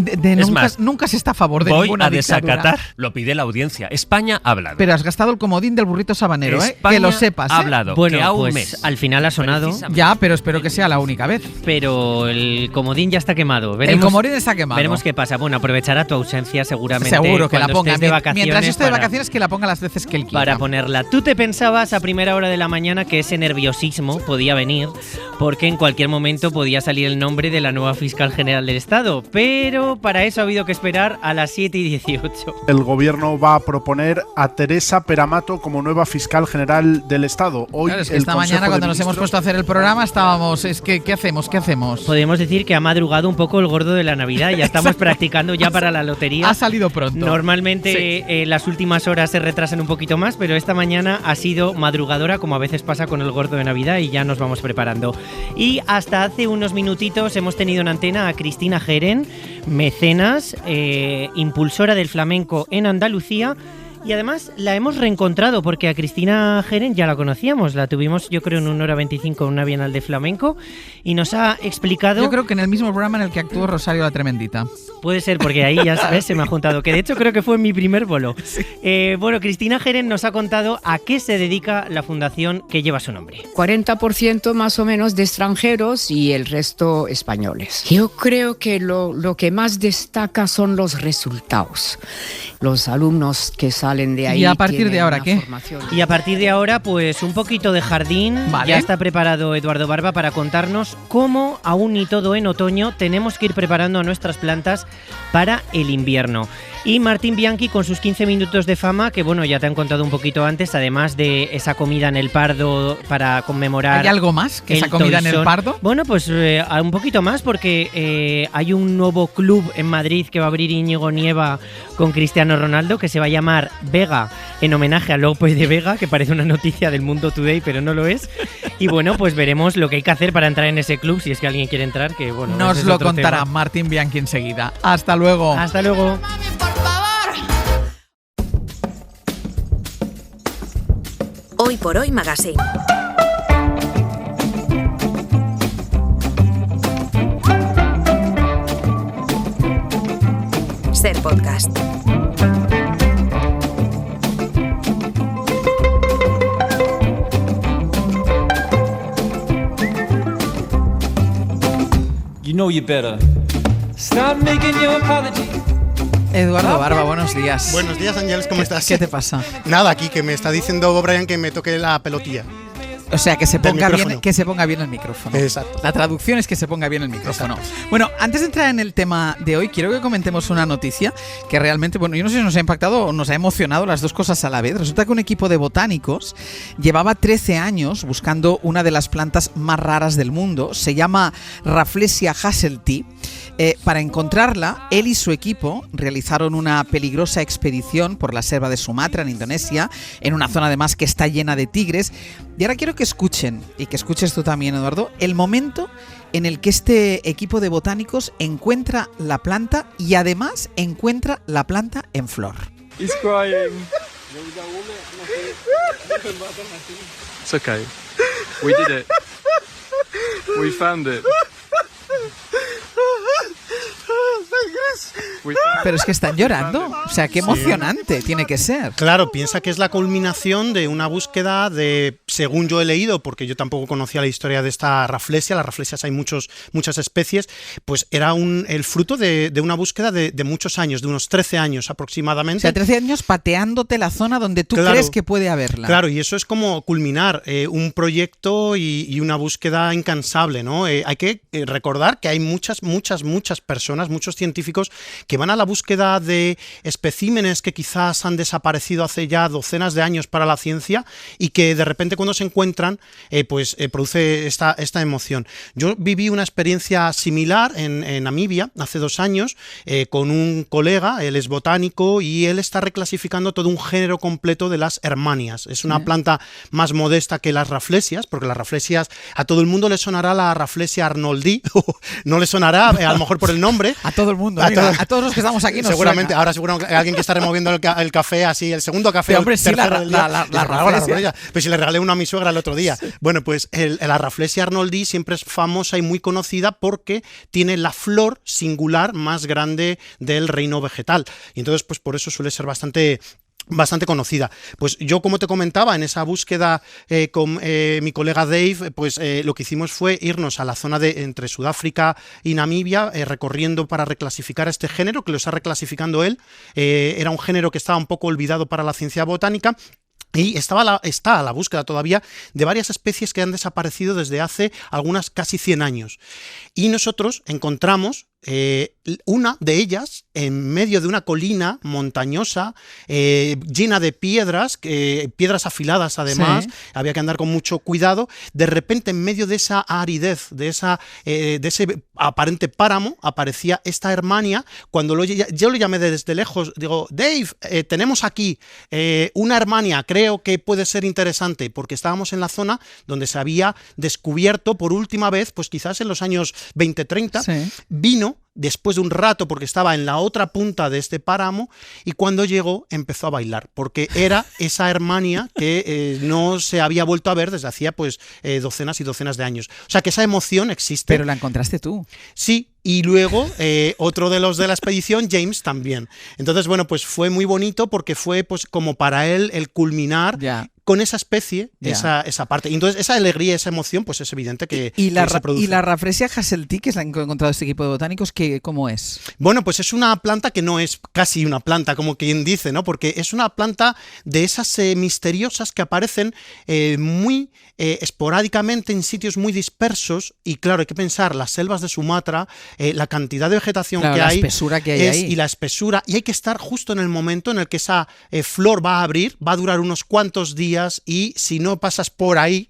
Speaker 2: Nunca se está a favor de ninguna dictadura.
Speaker 15: Voy a desacatar, lo pide la audiencia. España ha hablado.
Speaker 2: Pero has gastado el comodín del burrito sabanero, que lo sepas.
Speaker 15: Ha hablado.
Speaker 14: Bueno,
Speaker 15: que a un
Speaker 14: pues
Speaker 15: mes.
Speaker 14: al final ha sonado.
Speaker 2: Ya, pero espero que sea la única vez.
Speaker 14: Pero el comodín ya está quemado.
Speaker 2: El comodín está quemado.
Speaker 14: Veremos qué pasa. Bueno, aprovechará tu ausencia seguramente.
Speaker 2: Seguro que la ponga.
Speaker 14: Mientras
Speaker 2: yo esté de vacaciones, que la ponga las veces que él quiera.
Speaker 14: Para ponerla. Tú te pensabas a primera hora de la mañana que ese nerviosismo podía venir porque en cualquier momento podía salir el nombre de la nueva fiscal general del Estado, pero para eso ha habido que esperar a las 7:18.
Speaker 16: El gobierno va a proponer a Teresa Peramato como nueva fiscal general del Estado. Hoy
Speaker 2: claro, es que esta mañana cuando nos hemos puesto a hacer el programa estábamos, ¿qué hacemos?
Speaker 14: Podemos decir que ha madrugado un poco el gordo de la Navidad, ya estamos practicando ya para la lotería.
Speaker 2: Ha salido pronto.
Speaker 14: Normalmente las últimas horas se retrasan un poquito más, pero esta mañana ha sido madrugadora, como a veces pasa con el gordo de Navidad, y ya nos vamos preparando. Y hasta hace unos minutitos hemos tenido en antena a Cristina Geren, mecenas, impulsora del flamenco en Andalucía. Y además la hemos reencontrado porque a Cristina Geren ya la conocíamos, la tuvimos yo creo en 1:25 en una Bienal de Flamenco y nos ha explicado...
Speaker 2: Yo creo que en el mismo programa en el que actuó Rosario la Tremendita.
Speaker 14: Puede ser porque ahí ya sabes, se me ha juntado, que de hecho creo que fue mi primer bolo. Sí. Bueno, Cristina Geren nos ha contado a qué se dedica la fundación que lleva su nombre.
Speaker 12: 40% más o menos de extranjeros y el resto españoles. Yo creo que lo que más destaca son los resultados. Los alumnos que salen de ahí.
Speaker 2: ¿Y a partir de ahora qué?
Speaker 14: Y a partir de ahora, pues un poquito de jardín. Vale. Ya está preparado Eduardo Barba para contarnos cómo, aún y todo en otoño, tenemos que ir preparando nuestras plantas para el invierno. Y Martín Bianchi con sus 15 minutos de fama, que bueno, ya te han contado un poquito antes, además de esa comida en el Pardo para conmemorar...
Speaker 2: ¿Hay algo más que esa comida en el Pardo?
Speaker 14: Bueno, pues un poquito más porque hay un nuevo club en Madrid que va a abrir Íñigo Nieva con Cristiano Ronaldo, que se va a llamar Vega, en homenaje a López de Vega, que parece una noticia del Mundo Today, pero no lo es. Y bueno, pues veremos lo que hay que hacer para entrar en ese club, si es que alguien quiere entrar, que bueno...
Speaker 2: Nos lo contará Martín Bianchi enseguida. Hasta luego.
Speaker 14: Hasta luego.
Speaker 1: Hoy por Hoy Magazine. Ser podcast.
Speaker 17: You know you better start making your apology.
Speaker 2: Eduardo Barba, buenos días.
Speaker 18: Buenos días, Ángeles, ¿cómo estás?
Speaker 2: ¿Qué te pasa?
Speaker 18: Nada, aquí que me está diciendo Brian que me toque la pelotilla.
Speaker 2: O sea, que se ponga bien el micrófono.
Speaker 18: Exacto.
Speaker 2: La traducción es que se ponga bien el micrófono. Exacto. Bueno, antes de entrar en el tema de hoy, quiero que comentemos una noticia que realmente, bueno, yo no sé si nos ha impactado o nos ha emocionado las dos cosas a la vez. Resulta que un equipo de botánicos llevaba 13 años buscando una de las plantas más raras del mundo. Se llama Rafflesia hasseltii. Para encontrarla, él y su equipo realizaron una peligrosa expedición por la selva de Sumatra, en Indonesia, en una zona además que está llena de tigres. Y ahora quiero que escuchen, y que escuches tú también, Eduardo, el momento en el que este equipo de botánicos encuentra la planta y además encuentra la planta en flor.
Speaker 17: He's crying. It's okay. We did it. We found it.
Speaker 2: Pero es que están llorando, o sea, qué emocionante tiene que ser.
Speaker 18: Claro, piensa que es la culminación de una búsqueda de, según yo he leído, porque yo tampoco conocía la historia de esta Rafflesia, las Rafflesias hay muchas especies, pues era el fruto de una búsqueda de muchos años, de unos 13 años aproximadamente.
Speaker 2: O sea, 13 años pateándote la zona donde tú crees que puede haberla.
Speaker 18: Claro, y eso es como culminar un proyecto y una búsqueda incansable, ¿no? Hay que recordar que hay muchas personas, muchos científicos que van a la búsqueda de especímenes que quizás han desaparecido hace ya docenas de años para la ciencia y que de repente cuando se encuentran produce esta emoción. Yo viví una experiencia similar en Namibia hace 2 años con un colega, él es botánico y él está reclasificando todo un género completo de las hermanias. Es una planta más modesta que las Rafflesias, porque las Rafflesias a todo el mundo le sonará la Rafflesia arnoldii, no le sonará a lo mejor por el nombre.
Speaker 2: A todo el mundo, todos los que estamos aquí nos
Speaker 18: seguramente, ahora seguro que alguien que está removiendo el café así, el segundo café.
Speaker 2: Hombre, sí, la raflesia.
Speaker 18: Pues si le regalé uno a mi suegra el otro día. Sí. Bueno, pues la Rafflesia arnoldii siempre es famosa y muy conocida porque tiene la flor singular más grande del reino vegetal. Y entonces, pues por eso suele ser bastante conocida. Pues yo, como te comentaba, en esa búsqueda con mi colega Dave, pues lo que hicimos fue irnos a la zona entre Sudáfrica y Namibia, recorriendo para reclasificar este género, que lo está reclasificando él. Era un género que estaba un poco olvidado para la ciencia botánica. Y está a la búsqueda todavía de varias especies que han desaparecido desde hace algunas casi 100 años. Y nosotros encontramos una de ellas en medio de una colina montañosa llena de piedras afiladas además, sí. Había que andar con mucho cuidado. De repente, en medio de esa aridez, de ese aparente páramo, aparecía esta hermania. Cuando yo lo llamé desde lejos, digo, Dave, tenemos aquí una hermania, creo que puede ser interesante, porque estábamos en la zona donde se había descubierto por última vez, pues quizás en los años 20-30, sí. Vino después de un rato porque estaba en la otra punta de este páramo y cuando llegó empezó a bailar porque era esa hermania que no se había vuelto a ver desde hacía pues docenas y docenas de años. O sea que esa emoción existe.
Speaker 2: Pero la encontraste tú.
Speaker 18: Sí. Y luego otro de los de la expedición, James, también. Entonces, bueno, pues fue muy bonito porque fue pues como para él el culminar con esa especie, esa parte. Y entonces esa alegría, esa emoción, pues es evidente que se produce.
Speaker 2: ¿Y la Rafflesia hasseltii, que es la que ha encontrado este equipo de botánicos, cómo es?
Speaker 18: Bueno, pues es una planta que no es casi una planta, como quien dice, ¿no? Porque es una planta de esas misteriosas que aparecen muy esporádicamente en sitios muy dispersos. Y claro, hay que pensar, las selvas de Sumatra, la cantidad de vegetación que hay,
Speaker 2: la espesura que hay ahí.
Speaker 18: Y la espesura, y hay que estar justo en el momento en el que esa flor va a abrir, va a durar unos cuantos días y si no pasas por ahí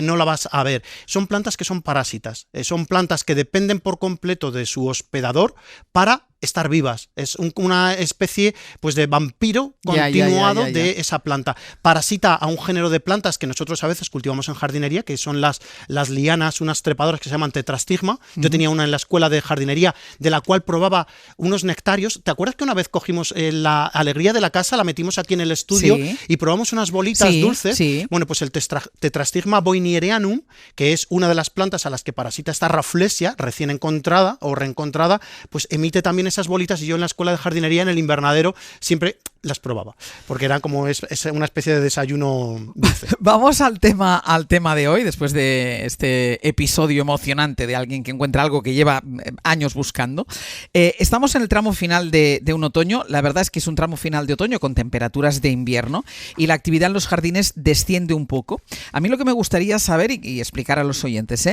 Speaker 18: no la vas a ver. Son plantas que son parásitas, son plantas que dependen por completo de su hospedador para estar vivas. Es una especie pues de vampiro continuado de esa planta. Parasita a un género de plantas que nosotros a veces cultivamos en jardinería, que son las lianas, unas trepadoras que se llaman tetrastigma. Yo tenía una en la escuela de jardinería de la cual probaba unos nectarios. ¿Te acuerdas que una vez cogimos la alegría de la casa, la metimos aquí en el estudio y probamos unas bolitas dulces? Sí. Bueno, pues el tetrastigma boiniereanum, que es una de las plantas a las que parasita esta Rafflesia recién encontrada o reencontrada, pues emite también esas bolitas y yo en la escuela de jardinería, en el invernadero, siempre las probaba, porque eran como es una especie de desayuno dulce.
Speaker 2: Vamos al tema de hoy, después de este episodio emocionante de alguien que encuentra algo que lleva años buscando. Estamos en el tramo final de un otoño. La verdad es que es un tramo final de otoño con temperaturas de invierno y la actividad en los jardines desciende un poco. A mí lo que me gustaría saber y explicar a los oyentes,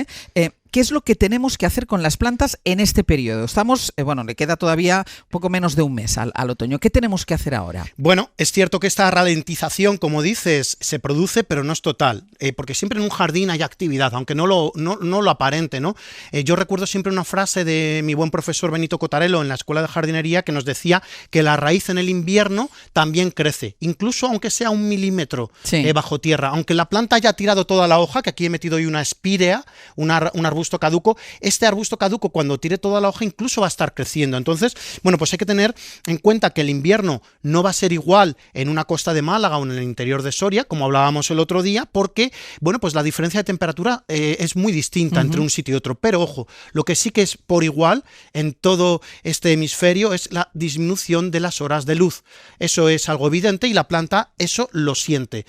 Speaker 2: ¿qué es lo que tenemos que hacer con las plantas en este periodo? Estamos, le queda todavía poco menos de un mes al otoño. ¿Qué tenemos que hacer ahora?
Speaker 18: Bueno, es cierto que esta ralentización, como dices, se produce, pero no es total, porque siempre en un jardín hay actividad, aunque no lo aparente, ¿no? Yo recuerdo siempre una frase de mi buen profesor Benito Cotarello en la escuela de jardinería que nos decía que la raíz en el invierno también crece, incluso aunque sea 1 milímetro bajo tierra, aunque la planta haya tirado toda la hoja, que aquí he metido hoy una espírea, un arbusto caduco. Este arbusto caduco, cuando tire toda la hoja, incluso va a estar creciendo. Entonces, bueno, pues hay que tener en cuenta que el invierno no va a ser igual en una costa de Málaga o en el interior de Soria, como hablábamos el otro día, porque, bueno, pues la diferencia de temperatura es muy distinta entre un sitio y otro. Pero, ojo, lo que sí que es por igual en todo este hemisferio es la disminución de las horas de luz. Eso es algo evidente y la planta eso lo siente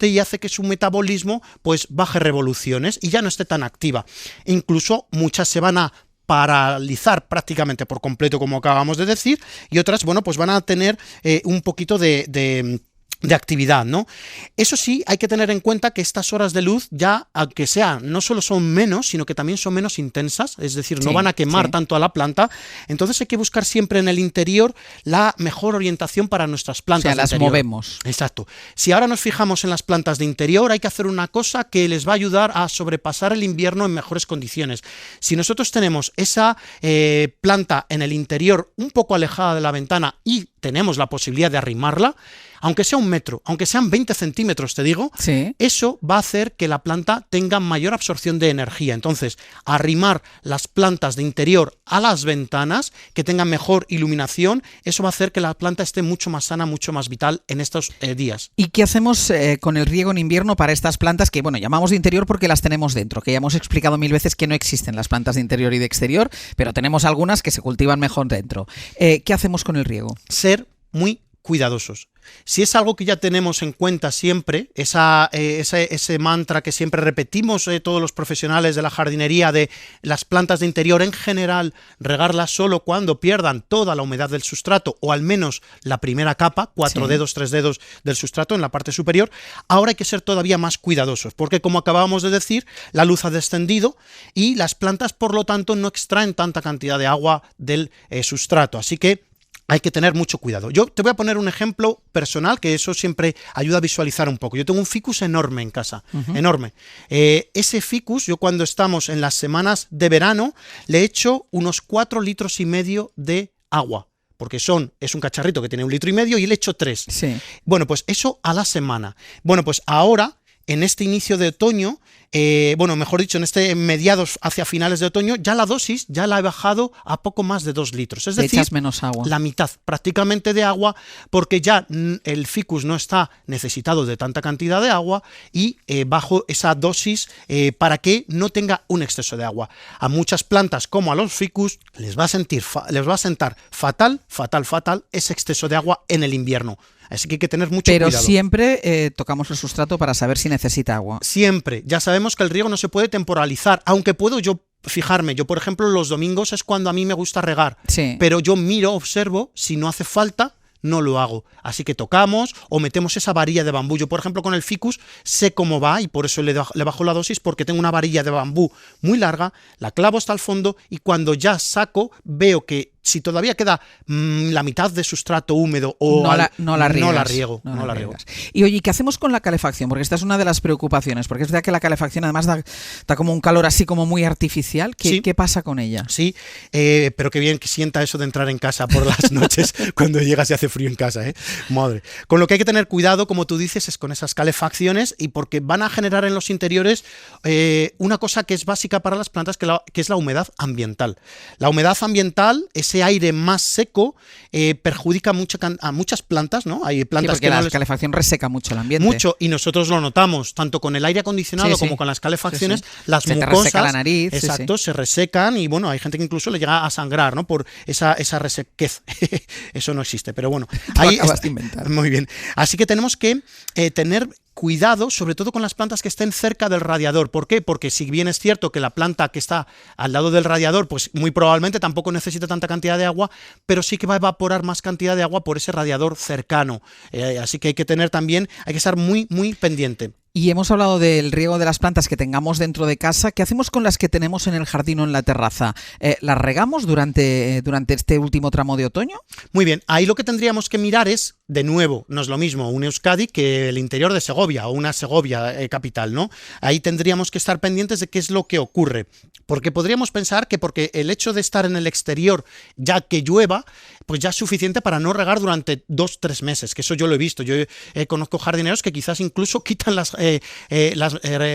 Speaker 18: y hace que su metabolismo pues baje revoluciones y ya no esté tan activa. Incluso muchas se van a paralizar prácticamente por completo, como acabamos de decir, y otras, bueno, pues van a tener un poquito de actividad, ¿no? Eso sí, hay que tener en cuenta que estas horas de luz ya, aunque no solo son menos, sino que también son menos intensas, es decir, no van a quemar tanto a la planta, entonces hay que buscar siempre en el interior la mejor orientación para nuestras plantas.
Speaker 2: O sea, las movemos.
Speaker 18: Exacto. Si ahora nos fijamos en las plantas de interior, hay que hacer una cosa que les va a ayudar a sobrepasar el invierno en mejores condiciones. Si nosotros tenemos esa planta en el interior un poco alejada de la ventana y tenemos la posibilidad de arrimarla, aunque sea 1 metro, aunque sean 20 centímetros, te digo, eso va a hacer que la planta tenga mayor absorción de energía. Entonces, arrimar las plantas de interior a las ventanas, que tengan mejor iluminación, eso va a hacer que la planta esté mucho más sana, mucho más vital en estos días.
Speaker 2: ¿Y qué hacemos con el riego en invierno para estas plantas que, bueno, llamamos de interior porque las tenemos dentro? Que ya hemos explicado 1000 veces que no existen las plantas de interior y de exterior, pero tenemos algunas que se cultivan mejor dentro. ¿Qué hacemos con el riego?
Speaker 18: Ser muy cuidadosos. Si es algo que ya tenemos en cuenta siempre, ese mantra que siempre repetimos todos los profesionales de la jardinería de las plantas de interior en general, regarlas solo cuando pierdan toda la humedad del sustrato o al menos la primera capa, 4 dedos, 3 dedos del sustrato en la parte superior, ahora hay que ser todavía más cuidadosos porque, como acabábamos de decir, la luz ha descendido y las plantas, por lo tanto, no extraen tanta cantidad de agua del sustrato. Así que hay que tener mucho cuidado. Yo te voy a poner un ejemplo personal, que eso siempre ayuda a visualizar un poco. Yo tengo un ficus enorme en casa, enorme. Ese ficus, yo cuando estamos en las semanas de verano, le echo unos 4,5 litros de agua. Porque es un cacharrito que tiene 1,5 litros y le echo 3.
Speaker 2: Sí.
Speaker 18: Bueno, pues eso a la semana. Bueno, pues ahora, en este inicio de otoño, mejor dicho, en este mediados hacia finales de otoño, ya la dosis ya la he bajado a poco más de 2 litros. Es decir,
Speaker 2: echas menos agua.
Speaker 18: La mitad prácticamente de agua, porque ya el ficus no está necesitado de tanta cantidad de agua y bajo esa dosis para que no tenga un exceso de agua. A muchas plantas, como a los ficus, les va a sentar fatal ese exceso de agua en el invierno. Así que hay que tener mucho cuidado.
Speaker 2: Pero siempre tocamos el sustrato para saber si necesita agua.
Speaker 18: Siempre. Ya sabemos que el riego no se puede temporalizar, aunque puedo yo fijarme. Yo, por ejemplo, los domingos es cuando a mí me gusta regar.
Speaker 2: Sí.
Speaker 18: Pero yo observo, si no hace falta, no lo hago. Así que tocamos o metemos esa varilla de bambú. Yo, por ejemplo, con el ficus sé cómo va y por eso le bajo la dosis, porque tengo una varilla de bambú muy larga, la clavo hasta el fondo y cuando ya saco veo que si todavía queda la mitad de sustrato húmedo o
Speaker 2: no la riego. Y oye, ¿qué hacemos con la calefacción? Porque esta es una de las preocupaciones, porque es verdad que la calefacción además da como un calor así como muy artificial. ¿Qué pasa con ella?
Speaker 18: Sí, pero qué bien que sienta eso de entrar en casa por las noches cuando llegas y hace frío en casa, madre. Con lo que hay que tener cuidado, como tú dices, es con esas calefacciones y porque van a generar en los interiores una cosa que es básica para las plantas, que es la humedad ambiental. La humedad ambiental, ese aire más seco, perjudica a muchas plantas, ¿no? Hay plantas
Speaker 2: porque la calefacción reseca mucho el ambiente.
Speaker 18: Mucho, y nosotros lo notamos, tanto con el aire acondicionado como con las calefacciones, las mucosas, te reseca
Speaker 2: la nariz,
Speaker 18: se resecan y bueno, hay gente que incluso le llega a sangrar, ¿no? Por esa resequez. Eso no existe, pero bueno.
Speaker 2: Ahí acabas de inventar.
Speaker 18: Muy bien. Así que tenemos que tener cuidado, sobre todo con las plantas que estén cerca del radiador. ¿Por qué? Porque si bien es cierto que la planta que está al lado del radiador, pues muy probablemente tampoco necesita tanta cantidad de agua, pero sí que va a evaporar más cantidad de agua por ese radiador cercano. Así que hay que estar muy, muy pendiente.
Speaker 2: Y hemos hablado del riego de las plantas que tengamos dentro de casa. ¿Qué hacemos con las que tenemos en el jardín o en la terraza? ¿Las regamos durante este último tramo de otoño?
Speaker 18: Muy bien, ahí lo que tendríamos que mirar es, de nuevo, no es lo mismo un Euskadi que el interior de Segovia o una Segovia capital, ¿no? Ahí tendríamos que estar pendientes de qué es lo que ocurre. Porque podríamos pensar que porque el hecho de estar en el exterior, ya que llueva, pues ya es suficiente para no regar durante 2-3 meses, que eso yo lo he visto. Yo conozco jardineros que quizás incluso quitan las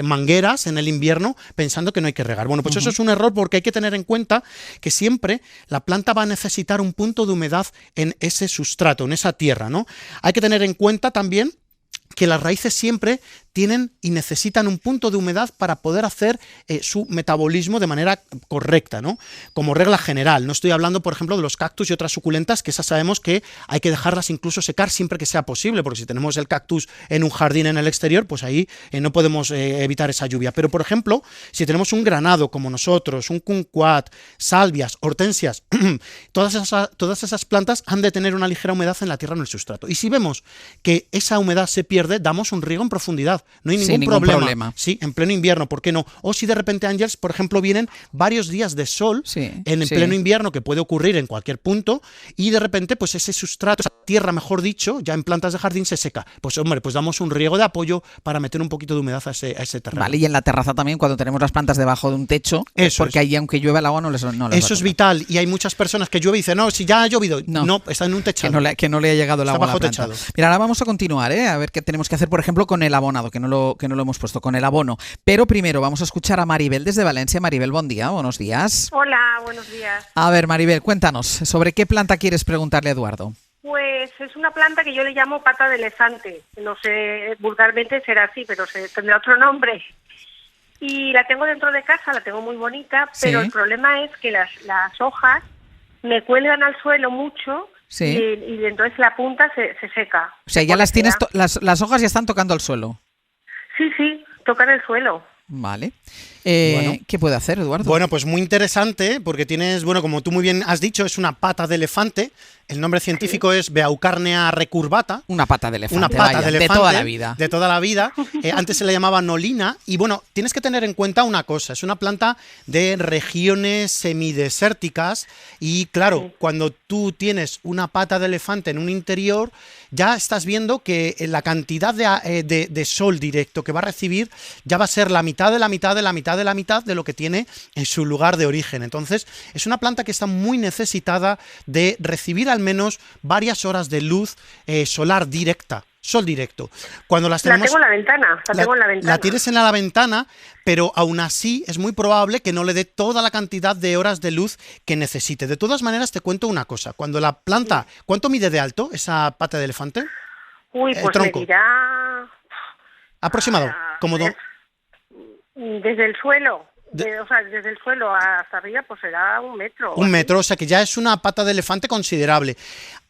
Speaker 18: mangueras en el invierno pensando que no hay que regar. Bueno, pues eso es un error porque hay que tener en cuenta que siempre la planta va a necesitar un punto de humedad en ese sustrato, en esa tierra, ¿no? Hay que tener en cuenta también que las raíces siempre tienen y necesitan un punto de humedad para poder hacer su metabolismo de manera correcta, ¿no? Como regla general. No estoy hablando, por ejemplo, de los cactus y otras suculentas, que esas sabemos que hay que dejarlas incluso secar siempre que sea posible, porque si tenemos el cactus en un jardín en el exterior, pues ahí no podemos evitar esa lluvia. Pero, por ejemplo, si tenemos un granado como nosotros, un kumquat, salvias, hortensias, todas esas plantas han de tener una ligera humedad en la tierra, en el sustrato. Y si vemos que esa humedad se pierde, damos un riego en profundidad. no hay ningún problema. Sí, en pleno invierno, ¿por qué no? O si de repente, Ángels, por ejemplo, vienen varios días de sol en pleno invierno, que puede ocurrir en cualquier punto, y de repente pues ese sustrato, esa tierra, mejor dicho, ya en plantas de jardín se seca. Pues hombre, pues damos un riego de apoyo para meter un poquito de humedad a ese terreno.
Speaker 2: Vale, y en la terraza también, cuando tenemos las plantas debajo de un techo, porque ahí aunque llueva el agua no les
Speaker 18: eso es vital, y hay muchas personas que llueve y dicen, no, si ya ha llovido, no, está en un techado.
Speaker 2: Que no le ha llegado el agua a la planta.
Speaker 18: Techado.
Speaker 2: Mira, ahora vamos a continuar, a ver qué tenemos que hacer, por ejemplo, con el abonado, que no lo hemos puesto, con el abono. Pero primero vamos a escuchar a Maribel desde Valencia. Maribel, buen día, buenos días.
Speaker 19: Hola, buenos días.
Speaker 2: A ver, Maribel, cuéntanos, ¿sobre qué planta quieres preguntarle a Eduardo?
Speaker 19: Pues es una planta que yo le llamo pata de elefante. No sé, vulgarmente será así, pero tendrá otro nombre. Y la tengo dentro de casa, la tengo muy bonita, pero el problema es que las hojas me cuelgan al suelo mucho y entonces la punta se seca.
Speaker 2: O sea, ya las tienes, las hojas ya están tocando el suelo.
Speaker 19: Sí, tocan el suelo.
Speaker 2: Vale. ¿Qué puede hacer, Eduardo?
Speaker 18: Bueno, pues muy interesante, porque tienes, como tú muy bien has dicho, es una pata de elefante. El nombre científico es Beaucarnea recurvata.
Speaker 2: Una pata de elefante.
Speaker 18: Una pata de elefante.
Speaker 2: De toda la vida.
Speaker 18: De toda la vida. Antes se le llamaba nolina. Y bueno, tienes que tener en cuenta una cosa. Es una planta de regiones semidesérticas. Y claro, cuando tú tienes una pata de elefante en un interior, ya estás viendo que la cantidad de sol directo que va a recibir ya va a ser la mitad de la mitad de la mitad de la mitad de lo que tiene en su lugar de origen. Entonces, es una planta que está muy necesitada de recibir al menos varias horas de luz solar directa. Sol directo. Cuando las tenemos,
Speaker 19: la tengo en la ventana.
Speaker 18: La tienes en la ventana, pero aún así es muy probable que no le dé toda la cantidad de horas de luz que necesite. De todas maneras, te cuento una cosa. Cuando la planta, ¿cuánto mide de alto esa pata de elefante?
Speaker 19: Uy, pues
Speaker 18: tronco.
Speaker 19: Medirá...
Speaker 18: Aproximado. Como
Speaker 19: desde el suelo. Desde el suelo hasta arriba, pues será 1 metro.
Speaker 18: 1 metro, o sea que ya es una pata de elefante considerable.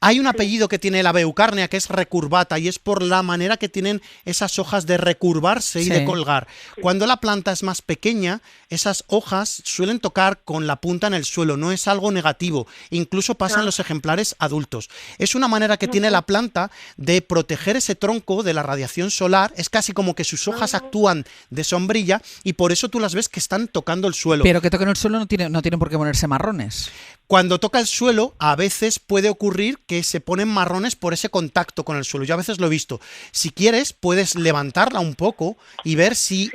Speaker 18: Hay un apellido que tiene la Beaucarnea, que es recurvata, y es por la manera que tienen esas hojas de recurvarse y de colgar. Cuando la planta es más pequeña, esas hojas suelen tocar con la punta en el suelo, no es algo negativo. Incluso pasa en los ejemplares adultos. Es una manera que tiene la planta de proteger ese tronco de la radiación solar. Es casi como que sus hojas actúan de sombrilla, y por eso tú las ves que están tocando el suelo.
Speaker 2: Pero que toquen el suelo no tienen por qué ponerse marrones.
Speaker 18: Cuando toca el suelo, a veces puede ocurrir que se ponen marrones por ese contacto con el suelo. Yo a veces lo he visto. Si quieres, puedes levantarla un poco y ver si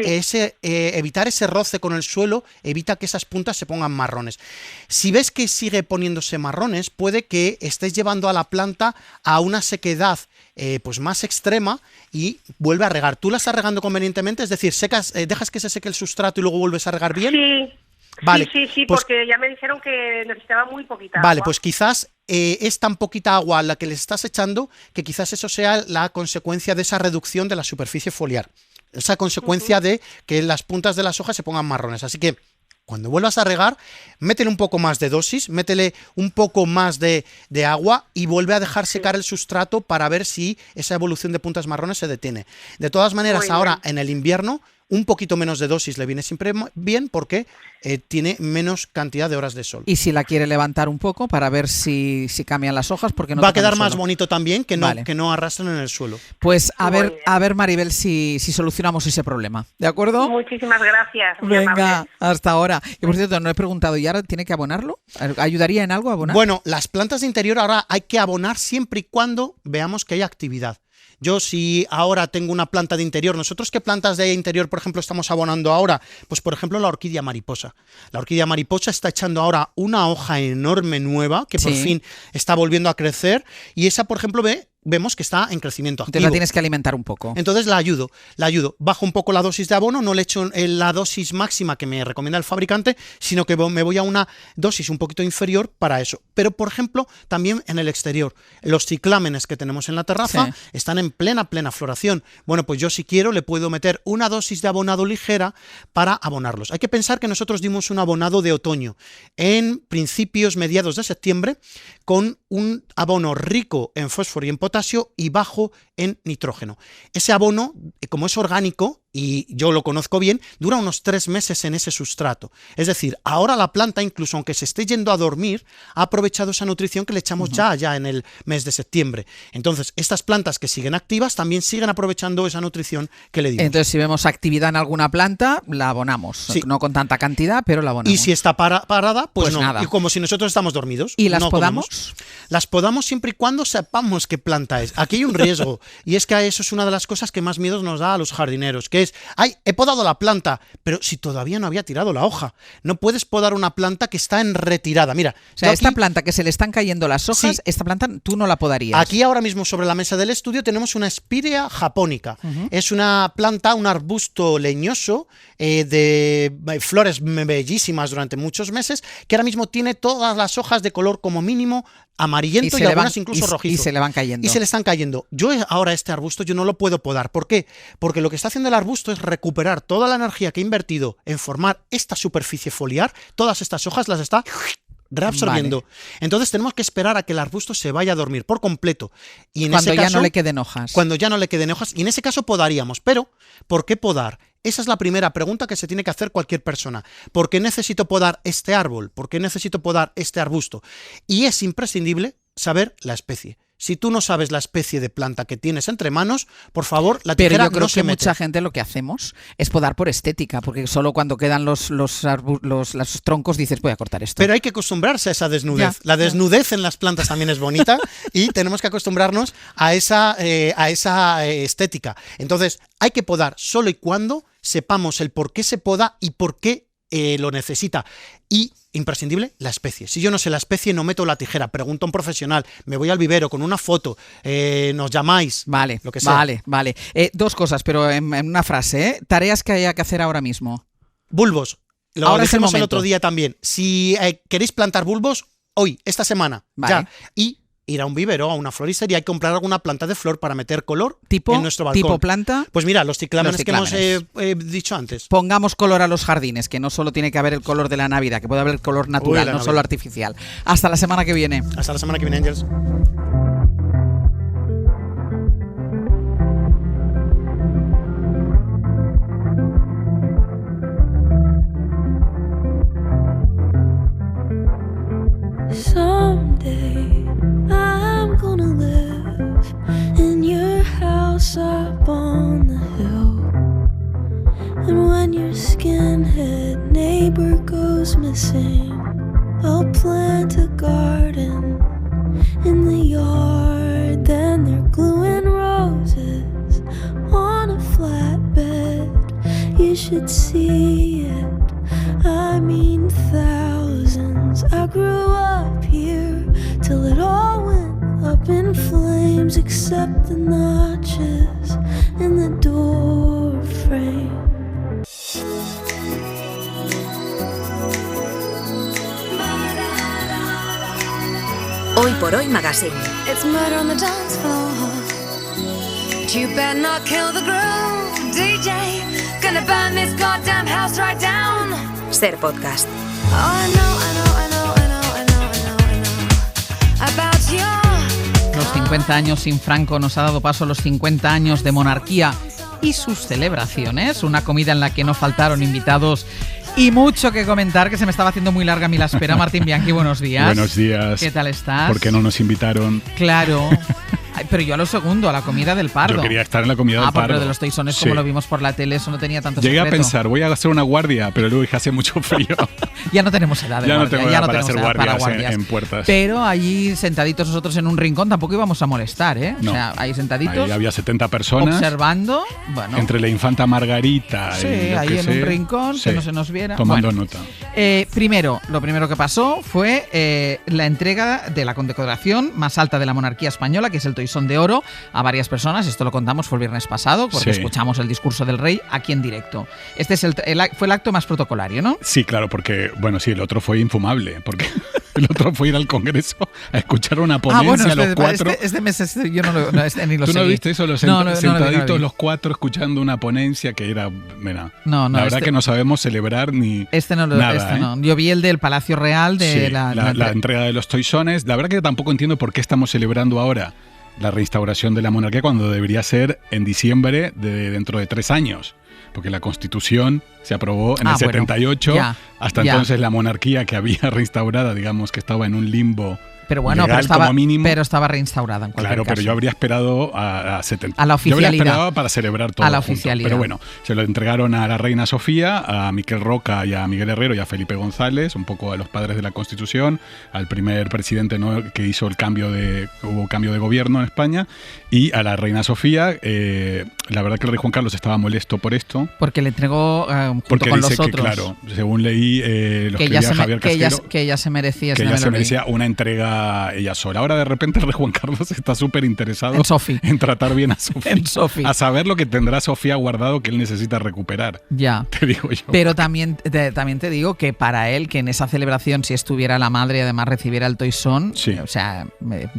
Speaker 18: evitar ese roce con el suelo evita que esas puntas se pongan marrones. Si ves que sigue poniéndose marrones, puede que estés llevando a la planta a una sequedad pues más extrema y vuelve a regar. ¿Tú la estás regando convenientemente? Es decir, dejas que se seque el sustrato y luego vuelves a regar bien.
Speaker 19: Sí.
Speaker 18: Vale,
Speaker 19: sí,
Speaker 18: pues,
Speaker 19: porque ya me dijeron que necesitaba muy poquita
Speaker 18: vale,
Speaker 19: agua.
Speaker 18: Pues quizás es tan poquita agua la que le estás echando que quizás eso sea la consecuencia de esa reducción de la superficie foliar. Esa consecuencia de que las puntas de las hojas se pongan marrones. Así que cuando vuelvas a regar, métele un poco más de dosis, métele un poco más de agua y vuelve a dejar secar el sustrato para ver si esa evolución de puntas marrones se detiene. De todas maneras, ahora en el invierno, un poquito menos de dosis le viene siempre bien porque tiene menos cantidad de horas de sol.
Speaker 2: Y si la quiere levantar un poco para ver si cambian las hojas, porque no
Speaker 18: va a quedar más bonito también que no arrastren en el suelo.
Speaker 2: Pues a ver Maribel si solucionamos ese problema. ¿De acuerdo?
Speaker 19: Muchísimas gracias.
Speaker 2: Venga, hasta ahora. Y por cierto, no he preguntado, ¿y ahora tiene que abonarlo? ¿Ayudaría en algo a abonar?
Speaker 18: Bueno, las plantas de interior ahora hay que abonar siempre y cuando veamos que hay actividad. Yo si ahora tengo una planta de interior, ¿nosotros qué plantas de interior, por ejemplo, estamos abonando ahora? Pues por ejemplo la orquídea mariposa. La orquídea mariposa está echando ahora una hoja enorme nueva que por fin está volviendo a crecer y esa, por ejemplo, vemos que está en crecimiento activo.
Speaker 2: Entonces la tienes que alimentar un poco.
Speaker 18: Entonces la ayudo. Bajo un poco la dosis de abono, no le echo la dosis máxima que me recomienda el fabricante, sino que me voy a una dosis un poquito inferior para eso. Pero, por ejemplo, también en el exterior. Los ciclámenes que tenemos en la terraza están en plena floración. Bueno, pues yo si quiero le puedo meter una dosis de abonado ligera para abonarlos. Hay que pensar que nosotros dimos un abonado de otoño en mediados de septiembre, con un abono rico en fósforo y en potasio y bajo en nitrógeno. Ese abono, como es orgánico, y yo lo conozco bien, dura unos 3 meses en ese sustrato. Es decir, ahora la planta, incluso aunque se esté yendo a dormir, ha aprovechado esa nutrición que le echamos ya en el mes de septiembre. Entonces, estas plantas que siguen activas también siguen aprovechando esa nutrición que le dimos.
Speaker 2: Entonces, si vemos actividad en alguna planta, la abonamos. Sí. No con tanta cantidad, pero la abonamos.
Speaker 18: Y si está parada, pues no. Nada. Y como si nosotros estamos dormidos.
Speaker 2: ¿Y las podamos?
Speaker 18: Las podamos siempre y cuando sepamos qué planta es. Aquí hay un riesgo, y es que eso es una de las cosas que más miedo nos da a los jardineros, que es, he podado la planta, pero si todavía no había tirado la hoja. No puedes podar una planta que está en retirada. Mira,
Speaker 2: o sea, esta planta que se le están cayendo las hojas, sí, esta planta tú no la podarías.
Speaker 18: Aquí ahora mismo sobre la mesa del estudio tenemos una Spirea japonica. Es una planta, un arbusto leñoso de flores bellísimas durante muchos meses, que ahora mismo tiene todas las hojas de color como mínimo amarillento y algunas incluso rojizo.
Speaker 2: Y se le van cayendo.
Speaker 18: Y se le están cayendo. Yo ahora este arbusto yo no lo puedo podar. ¿Por qué? Porque lo que está haciendo el arbusto es recuperar toda la energía que he invertido en formar esta superficie foliar, todas estas hojas las está reabsorbiendo. Vale. Entonces tenemos que esperar a que el arbusto se vaya a dormir por completo. Y en
Speaker 2: cuando
Speaker 18: ese caso,
Speaker 2: ya no le queden hojas.
Speaker 18: Cuando ya no le queden hojas. Y en ese caso podaríamos. Pero, ¿por qué podar? Esa es la primera pregunta que se tiene que hacer cualquier persona. ¿Por qué necesito podar este árbol? ¿Por qué necesito podar este arbusto? Y es imprescindible saber la especie. Si tú no sabes la especie de planta que tienes entre manos, por favor, la tijera
Speaker 2: Pero yo creo
Speaker 18: no se
Speaker 2: que
Speaker 18: mete.
Speaker 2: Mucha gente lo que hacemos es podar por estética, porque solo cuando quedan los troncos dices, voy a cortar esto.
Speaker 18: Pero hay que acostumbrarse a esa desnudez. La desnudez en las plantas también es bonita y tenemos que acostumbrarnos a esa estética. Entonces, hay que podar solo y cuando sepamos el por qué se poda y por qué lo necesita. Y, imprescindible, la especie. Si yo no sé la especie, no meto la tijera, pregunto a un profesional, me voy al vivero con una foto, nos llamáis, lo que sea.
Speaker 2: Vale. 2 cosas, pero en una frase, Tareas que haya que hacer ahora mismo.
Speaker 18: Bulbos. Lo
Speaker 2: ahora
Speaker 18: dijimos el otro día también. Si queréis plantar bulbos, hoy, esta semana, ya. Y ir a un vivero, a una floristería y comprar alguna planta de flor para meter color en nuestro balcón.
Speaker 2: ¿Tipo planta?
Speaker 18: Pues mira, los ciclámenes que hemos dicho antes.
Speaker 2: Pongamos color a los jardines, que no solo tiene que haber el color de la Navidad, que puede haber el color natural, no solo artificial. Hasta la semana que viene.
Speaker 18: Hasta la semana que viene, Ángels.
Speaker 13: Someday I'm gonna live in your house up on the hill. And when your skinhead neighbor goes missing, I'll plant a garden in the yard. Then they're gluing roses on a flatbed. You should see it, I mean thousands. I grew up here till it all went up in flames, except the notches in the door frame.
Speaker 1: Hoy por Hoy Magazine.
Speaker 10: It's murder on the dance floor. You better not kill the groove, DJ. Gonna burn this goddamn house right down.
Speaker 1: Ser Podcast.
Speaker 10: Oh, I know about you.
Speaker 2: Los 50 años sin Franco nos ha dado paso a los 50 años de monarquía y sus celebraciones. Una comida en la que no faltaron invitados y mucho que comentar, que se me estaba haciendo muy larga a mí la espera. Martín Bianchi, buenos días.
Speaker 20: Buenos días.
Speaker 2: ¿Qué tal estás?
Speaker 20: ¿Por qué no nos invitaron?
Speaker 2: Claro. Pero yo a lo segundo, a la comida del Pardo.
Speaker 20: Yo quería estar en la comida del Pardo.
Speaker 2: Pero de los toisones, como lo vimos por la tele, eso no tenía tanto
Speaker 20: Llegué
Speaker 2: secreto.
Speaker 20: a pensar, voy a hacer una guardia, pero luego dije, hace mucho frío.
Speaker 2: Ya no tenemos edad de
Speaker 20: ya
Speaker 2: guardia.
Speaker 20: No tengo edad para hacer guardias en puertas.
Speaker 2: Pero allí, sentaditos nosotros en un rincón, tampoco íbamos a molestar, ¿eh?
Speaker 20: No.
Speaker 2: O sea, ahí sentaditos.
Speaker 20: Ahí había 70 personas.
Speaker 2: Observando. Bueno.
Speaker 20: Entre la infanta Margarita
Speaker 2: y
Speaker 20: ahí
Speaker 2: en un rincón, que no se nos viera.
Speaker 20: Tomando nota.
Speaker 2: Lo primero que pasó fue la entrega de la condecoración más alta de la monarquía española, que es el Toisón de Oro, a varias personas. Esto lo contamos, fue el viernes pasado, porque escuchamos el discurso del rey aquí en directo. Este es fue el acto más protocolario, ¿no?
Speaker 20: Sí, claro, porque, el otro fue infumable, porque el otro fue ir al Congreso a escuchar una ponencia los cuatro.
Speaker 2: Este mes yo no lo ni lo
Speaker 20: ¿Tú
Speaker 2: seguí.
Speaker 20: no viste eso? Sentaditos los cuatro escuchando una ponencia que era... la verdad que no sabemos celebrar ni nada.
Speaker 2: No. Yo vi el del Palacio Real de
Speaker 20: la entrega de los toisones. La verdad que tampoco entiendo por qué estamos celebrando ahora la reinstauración de la monarquía cuando debería ser en diciembre de dentro de 3 años. porque la Constitución se aprobó en el 78, hasta entonces la monarquía que había reinstaurada, digamos que estaba en un limbo.
Speaker 2: Pero bueno, pero estaba reinstaurada en cualquier caso.
Speaker 20: Pero yo habría esperado a 70.
Speaker 2: A la oficialidad.
Speaker 20: Yo habría esperado para celebrar todo.
Speaker 2: A la
Speaker 20: junto.
Speaker 2: oficialidad.
Speaker 20: Pero bueno, se lo entregaron a la reina Sofía, a Miquel Roca y a Miguel Herrero y a Felipe González, un poco a los padres de la Constitución, al primer presidente, ¿no?, que hizo hubo cambio de gobierno en España, y a la reina Sofía. La verdad que el rey Juan Carlos estaba molesto por esto.
Speaker 2: Porque le entregó junto con los otros.
Speaker 20: Claro, según leí, Javier Casquero,
Speaker 2: que ella se merecía.
Speaker 20: Que ella se merecía una entrega ella sola. Ahora de repente el rey Juan Carlos está súper interesado en tratar bien a Sofía. A saber lo que tendrá Sofía guardado que él necesita recuperar.
Speaker 2: Ya.
Speaker 20: Te digo yo.
Speaker 2: Pero también te digo que para él, que en esa celebración, si estuviera la madre y además recibiera el toisón, o sea,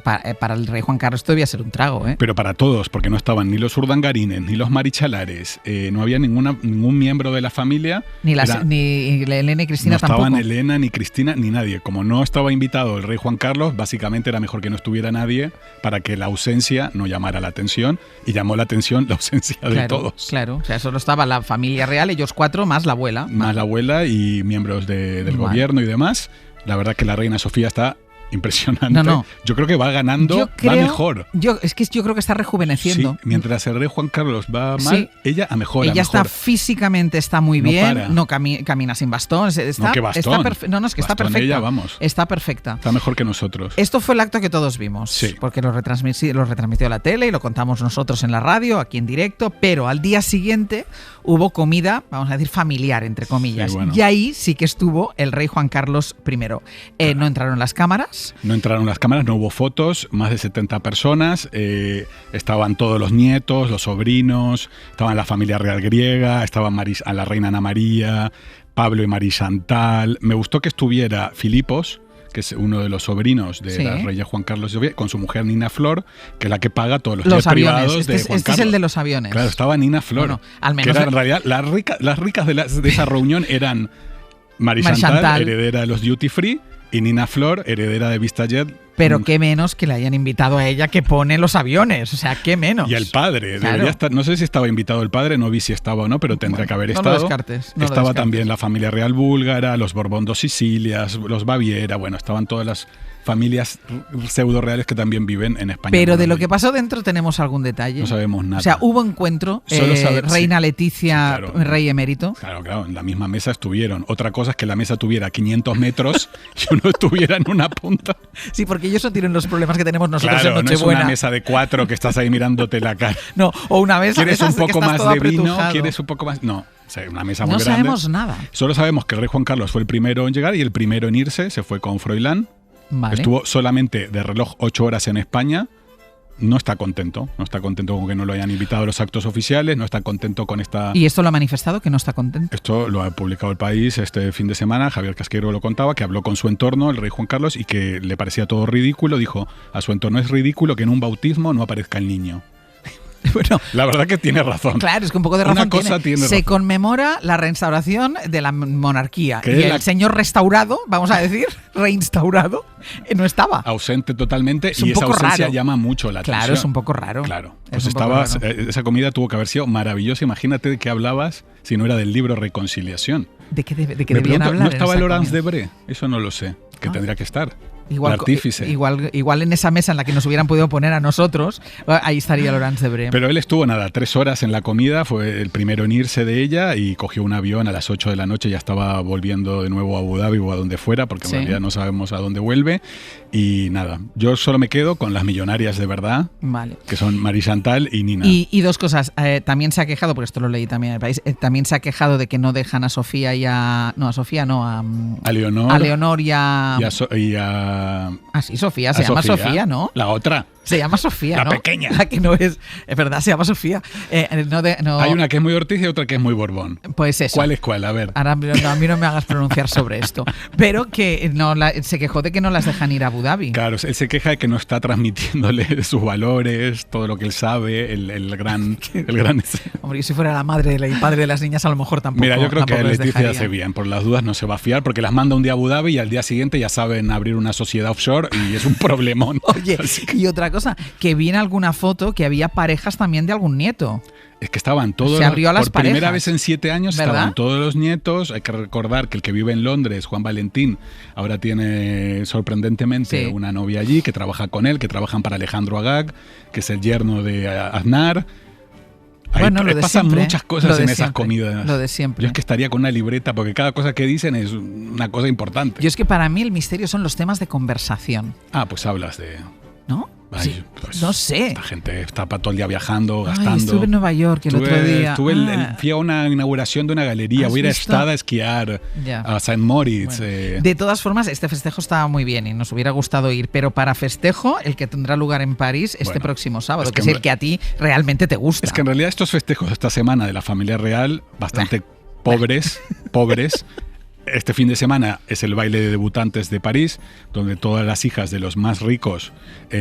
Speaker 2: para el rey Juan Carlos esto debía ser un trago, ¿eh?
Speaker 20: Pero para todos, porque no estaban ni los urdangarines, ni los marichalares, no había ningún miembro de la familia.
Speaker 2: Ni Elena y Cristina tampoco.
Speaker 20: No estaban Elena, ni Cristina, ni nadie. Como no estaba invitado el rey Juan Carlos, básicamente era mejor que no estuviera nadie para que la ausencia no llamara la atención, y llamó la atención la ausencia de todos.
Speaker 2: Claro, o sea, solo estaba la familia real, ellos 4 más la abuela.
Speaker 20: Más la abuela y miembros del gobierno y demás. La verdad que la reina Sofía está impresionante.
Speaker 2: No.
Speaker 20: Yo creo que va ganando, va mejor.
Speaker 2: Yo creo que está rejuveneciendo.
Speaker 20: Sí, mientras el rey Juan Carlos va mal, ella mejora.
Speaker 2: Ella está físicamente, está muy bien, no camina sin bastón.
Speaker 20: ¿Qué bastón?
Speaker 2: Es que está perfecta.
Speaker 20: Ella, vamos.
Speaker 2: Está perfecta.
Speaker 20: Está mejor que nosotros.
Speaker 2: Esto fue el acto que todos vimos, porque lo retransmitió la tele y lo contamos nosotros en la radio, aquí en directo, pero al día siguiente hubo comida, vamos a decir, familiar, entre comillas. Y ahí sí que estuvo el rey Juan Carlos I. No entraron las cámaras.
Speaker 20: No entraron las cámaras, no hubo fotos, más de 70 personas, estaban todos los nietos, los sobrinos, estaban la familia real griega, estaban a la reina Ana María, Pablo y María Chantal. Me gustó que estuviera Filipos, que es uno de los sobrinos de la reina Juan Carlos, con su mujer Nina Flor, que es la que paga todos los jets privados de Juan Carlos.
Speaker 2: Este es el de los aviones.
Speaker 20: Claro, estaba Nina Flor. Bueno, al menos que era, en realidad, las ricas de esa reunión eran María Chantal, heredera de los Duty Free, y Nina Flor, heredera de VistaJet.
Speaker 2: Pero qué menos que le hayan invitado a ella, que pone los aviones, o sea, qué menos.
Speaker 20: Y el padre, debería estar, no sé si estaba invitado el padre, no vi si estaba o no, pero tendría que haber estado.
Speaker 2: No lo descartes.
Speaker 20: Estaba también la familia real búlgara, los Borbón dos Sicilias, los Baviera, bueno, estaban todas las familias pseudo reales que también viven en España.
Speaker 2: Pero de lo que pasó dentro tenemos algún detalle.
Speaker 20: No sabemos nada.
Speaker 2: O sea, hubo encuentro, reina Leticia, rey emérito.
Speaker 20: Claro, en la misma mesa estuvieron. Otra cosa es que la mesa tuviera 500 metros y uno estuviera en una punta.
Speaker 2: Sí, porque ellos no tienen los problemas que tenemos nosotros en Nochebuena.
Speaker 20: No es una mesa de 4 que estás ahí mirándote la cara.
Speaker 2: No, o una mesa.
Speaker 20: ¿Quieres un poco más de vino? ¿Quieres un poco más? No. O sea, una mesa muy grande.
Speaker 2: No sabemos nada.
Speaker 20: Solo sabemos que el rey Juan Carlos fue el primero en llegar y el primero en irse. Se fue con Froilán. Vale. Estuvo solamente de reloj 8 horas en España. No está contento con que no lo hayan invitado a los actos oficiales, no está contento con esta...
Speaker 2: ¿Y esto lo ha manifestado, que no está contento?
Speaker 20: Esto lo ha publicado El País este fin de semana. Javier Casquero lo contaba, que habló con su entorno, el rey Juan Carlos, y que le parecía todo ridículo. Dijo a su entorno: es ridículo que en un bautismo no aparezca el niño. Bueno, la verdad que tiene razón.
Speaker 2: Claro, es que un poco de razón tiene. Se conmemora la reinstauración de la monarquía. Y el señor restaurado, vamos a decir, reinstaurado, no estaba.
Speaker 20: Ausente totalmente, y esa ausencia llama mucho la atención.
Speaker 2: Claro, es un poco raro.
Speaker 20: Claro. Pues esa comida tuvo que haber sido maravillosa. Imagínate de qué hablabas si no era del libro Reconciliación.
Speaker 2: ¿De qué debían hablar?
Speaker 20: ¿No estaba Laurence Debré? Eso no lo sé. Que tendría que estar.
Speaker 2: Igual en esa mesa en la que nos hubieran podido poner a nosotros, ahí estaría Laurence Debré.
Speaker 20: Pero él estuvo 3 horas en la comida, fue el primero en irse de ella y cogió un avión a las 8 de la noche, ya estaba volviendo de nuevo a Abu Dhabi o a donde fuera, porque en realidad no sabemos a dónde vuelve. Y nada, yo solo me quedo con las millonarias de verdad, que son María Chantal y Nina.
Speaker 2: Y dos cosas, también se ha quejado, porque esto lo leí también en El País, también se ha quejado de que no dejan a Sofía y a... No, a Sofía no, a
Speaker 20: Leonor.
Speaker 2: A Leonor y a... sí, Sofía, se llama Sofía, ¿no?
Speaker 20: La otra.
Speaker 2: Se llama Sofía,
Speaker 20: la
Speaker 2: ¿no?
Speaker 20: Pequeña.
Speaker 2: La que no es verdad, se llama Sofía.
Speaker 20: Hay una que es muy Ortiz y otra que es muy Borbón.
Speaker 2: Pues eso.
Speaker 20: ¿Cuál es cuál? A ver.
Speaker 2: Ahora, a mí no me hagas pronunciar sobre esto. Pero que se quejó de que no las dejan ir a Abu Dhabi.
Speaker 20: Claro, él se queja de que no está transmitiéndole sus valores, todo lo que él sabe, el gran...
Speaker 2: Hombre, y si fuera la madre y padre de las niñas, a lo mejor tampoco.
Speaker 20: Mira, yo creo que Leticia hace bien. Por las dudas no se va a fiar, porque las manda un día a Abu Dhabi y al día siguiente ya saben abrir una sociedad offshore y es un problemón.
Speaker 2: Oye, y otra cosa, que vi en alguna foto que había parejas también de algún nieto.
Speaker 20: Es que estaban todos,
Speaker 2: se abrió a las
Speaker 20: por primera
Speaker 2: parejas.
Speaker 20: vez en 7 años,
Speaker 2: ¿verdad?
Speaker 20: Estaban todos los nietos. Hay que recordar que el que vive en Londres, Juan Valentín, ahora tiene sorprendentemente una novia allí, que trabaja con él, que trabajan para Alejandro Agag, que es el yerno de Aznar.
Speaker 2: Bueno, lo de
Speaker 20: pasan
Speaker 2: siempre,
Speaker 20: muchas cosas en esas comidas.
Speaker 2: Lo de siempre.
Speaker 20: Yo es que estaría con una libreta porque cada cosa que dicen es una cosa importante.
Speaker 2: Yo es que para mí el misterio son los temas de conversación.
Speaker 20: Ah, pues hablas de...
Speaker 2: ¿No?
Speaker 20: Ay,
Speaker 2: sí,
Speaker 20: pues,
Speaker 2: no sé.
Speaker 20: Esta gente está para todo el día viajando, gastando.
Speaker 2: Ay, estuve en Nueva York el otro día.
Speaker 20: Fui a una inauguración de una galería. Voy a ir a Estada a esquiar a St. Moritz.
Speaker 2: Bueno. De todas formas, este festejo estaba muy bien y nos hubiera gustado ir, pero para festejo, el que tendrá lugar en París este próximo sábado, que es el que a ti realmente te gusta.
Speaker 20: Es que en realidad estos festejos esta semana de la familia real, bastante pobres. Este fin de semana es el baile de debutantes de París, donde todas las hijas de los más ricos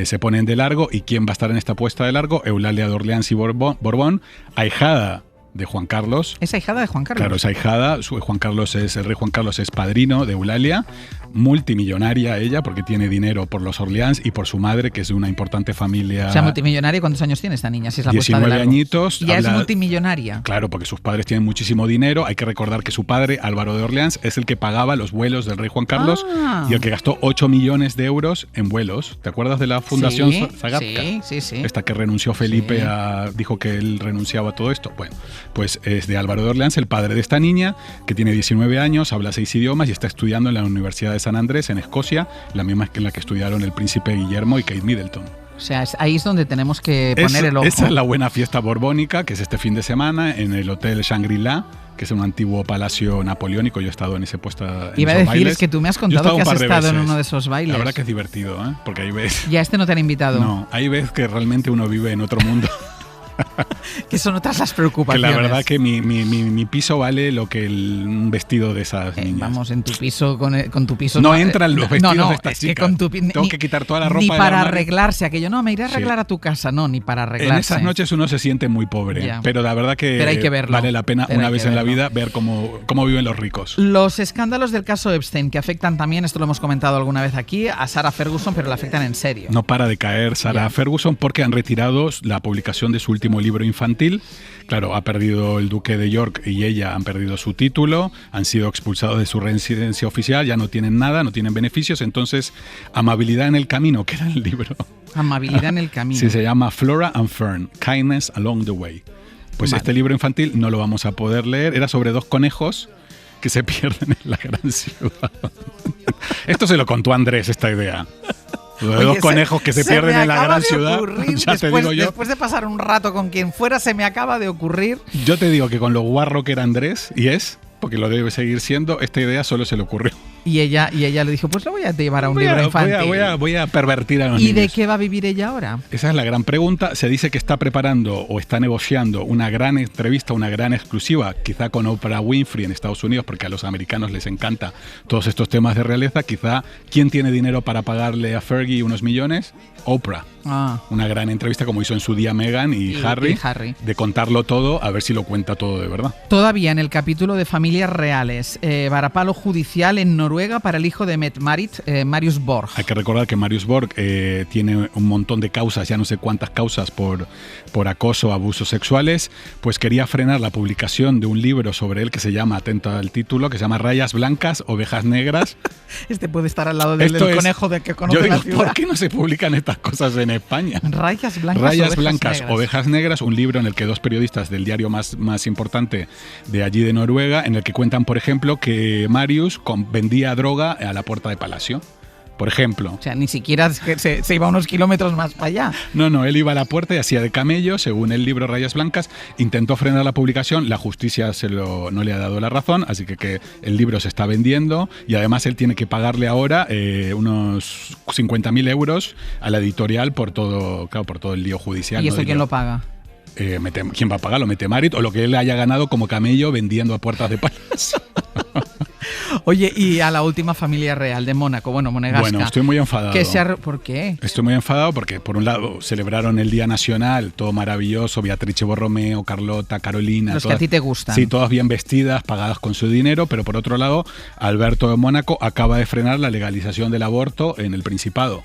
Speaker 20: se ponen de largo. ¿Y quién va a estar en esta puesta de largo? Eulalia de Orleans y Borbón, ahijada de Juan Carlos.
Speaker 2: ¿Es ahijada de Juan Carlos?
Speaker 20: Claro, es ahijada. El rey Juan Carlos es padrino de Eulalia, multimillonaria ella, porque tiene dinero por los Orleans y por su madre, que es de una importante familia.
Speaker 2: O sea, multimillonaria, ¿cuántos años tiene esta niña? Si es la
Speaker 20: 19 añitos.
Speaker 2: Ya es multimillonaria.
Speaker 20: Claro, porque sus padres tienen muchísimo dinero. Hay que recordar que su padre, Álvaro de Orleans, es el que pagaba los vuelos del rey Juan Carlos y el que gastó 8 millones de euros en vuelos. ¿Te acuerdas de la Fundación Zagapka?
Speaker 2: Sí.
Speaker 20: Esta que renunció Felipe dijo que él renunciaba a todo esto. Bueno, pues es de Álvaro de Orleans, el padre de esta niña, que tiene 19 años, habla 6 idiomas y está estudiando en la Universidad de San Andrés, en Escocia, la misma en la que estudiaron el príncipe Guillermo y Kate Middleton.
Speaker 2: O sea, ahí es donde tenemos que poner el ojo.
Speaker 20: Esa es la buena fiesta borbónica, que es este fin de semana en el Hotel Shangri-La, que es un antiguo palacio napoleónico. Yo he estado en ese puesto.
Speaker 2: Iba a decir, es que tú me has contado que has estado en uno de esos bailes.
Speaker 20: La verdad que es divertido, ¿eh? Porque ahí ves...
Speaker 2: ¿Y a este no te han invitado?
Speaker 20: No, ahí ves que realmente uno vive en otro mundo.
Speaker 2: Que son otras las preocupaciones.
Speaker 20: Que la verdad que mi piso vale lo que un vestido de esas niñas.
Speaker 2: Vamos, en tu piso, con tu piso...
Speaker 20: No entran los vestidos de estas chicas.
Speaker 2: Que con tu,
Speaker 20: tengo que quitar toda la ropa.
Speaker 2: Ni para arreglarse, aquello, no, me iré a arreglar a tu casa, no, ni para arreglarse.
Speaker 20: En esas noches uno se siente muy pobre, pero la verdad que
Speaker 2: hay que verlo,
Speaker 20: vale la pena una vez en la vida ver cómo viven los ricos.
Speaker 2: Los escándalos del caso Epstein, que afectan también, esto lo hemos comentado alguna vez aquí, a Sarah Ferguson, pero la afectan en serio.
Speaker 20: No para de caer Sarah Ferguson porque han retirado la publicación de su último libro infantil. Claro, ha perdido el duque de York y ella han perdido su título, han sido expulsados de su residencia oficial, ya no tienen nada, no tienen beneficios, entonces Amabilidad en el Camino, que era el libro.
Speaker 2: Amabilidad en el Camino.
Speaker 20: Sí, se llama Flora and Fern, Kindness Along the Way. Pues este libro infantil no lo vamos a poder leer, era sobre 2 conejos que se pierden en la gran ciudad. Esto se lo contó Andrés, esta idea. Lo de 2 conejos que se pierden en la gran ciudad. Ya te digo yo.
Speaker 2: Después de pasar un rato con quien fuera, se me acaba de ocurrir.
Speaker 20: Yo te digo que con lo guarro que era Andrés, y es, porque lo debe seguir siendo, esta idea solo se le ocurrió.
Speaker 2: Y ella le dijo, pues lo voy a llevar a un libro infantil.
Speaker 20: Voy a pervertir a los
Speaker 2: niños. ¿Y
Speaker 20: de
Speaker 2: qué va a vivir ella ahora?
Speaker 20: Esa es la gran pregunta. Se dice que está preparando o está negociando una gran entrevista, una gran exclusiva, quizá con Oprah Winfrey en Estados Unidos, porque a los americanos les encanta todos estos temas de realeza. Quizá, ¿quién tiene dinero para pagarle a Fergie unos millones? Oprah. Una gran entrevista como hizo en su día Meghan y Harry, de contarlo todo, a ver si lo cuenta todo de verdad.
Speaker 2: Todavía en el capítulo de familias reales, varapalo judicial en Noruega para el hijo de Mette-Marit, Marius Borg.
Speaker 20: Hay que recordar que Marius Borg tiene un montón de causas, ya no sé cuántas causas por acoso, abusos sexuales, pues quería frenar la publicación de un libro sobre él que se llama, atento al título, que se llama Rayas Blancas, Ovejas Negras.
Speaker 2: Este puede estar al lado del conejo de que conoce la ciudad.
Speaker 20: ¿Por qué no se publican estas cosas en España?
Speaker 2: Rayas Blancas,
Speaker 20: Ovejas Negras, un libro en el que 2 periodistas del diario más importante de allí de Noruega, en el que cuentan, por ejemplo, que Marius vendía droga a la puerta de Palacio. Por ejemplo.
Speaker 2: O sea, ni siquiera se iba unos kilómetros más para allá.
Speaker 20: No, él iba a la puerta y hacía de camello, según el libro Rayas Blancas. Intentó frenar la publicación, la justicia no le ha dado la razón, así que el libro se está vendiendo y además él tiene que pagarle ahora unos 50.000 euros a la editorial por todo el lío judicial.
Speaker 2: ¿Y eso quién lo paga?
Speaker 20: ¿Quién va a pagarlo? Mette-Marit o lo que él haya ganado como camello vendiendo a puertas de Palacio.
Speaker 2: Oye, y a la última familia real de Mónaco, bueno, monegasca.
Speaker 20: Bueno, estoy muy enfadado.
Speaker 2: ¿Por qué?
Speaker 20: Estoy muy enfadado porque, por un lado, celebraron el Día Nacional, todo maravilloso, Beatrice Borromeo, Carlota, Carolina.
Speaker 2: Los que a ti te gustan.
Speaker 20: Sí, todas bien vestidas, pagadas con su dinero, pero por otro lado, Alberto de Mónaco acaba de frenar la legalización del aborto en el Principado.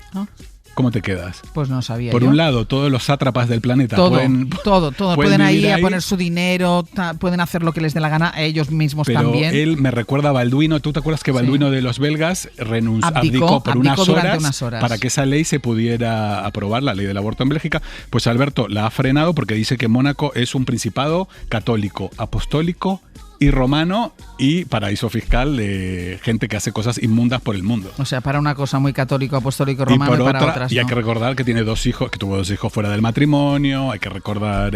Speaker 20: ¿Cómo te quedas?
Speaker 2: Pues no sabía.
Speaker 20: Por un lado, todos los sátrapas del planeta pueden
Speaker 2: ir ahí a poner su dinero, pueden hacer lo que les dé la gana, a ellos mismos también.
Speaker 20: Pero él me recuerda a Balduino. ¿Tú te acuerdas que Balduino de los belgas abdicó por unas horas para que esa ley se pudiera aprobar, la ley del aborto en Bélgica? Pues Alberto la ha frenado porque dice que Mónaco es un principado católico, apostólico y romano y paraíso fiscal de gente que hace cosas inmundas por el mundo.
Speaker 2: O sea, para una cosa muy católico, apostólico, romano y para otras,
Speaker 20: y hay que recordar que tiene 2 hijos, que tuvo 2 hijos fuera del matrimonio, hay que recordar...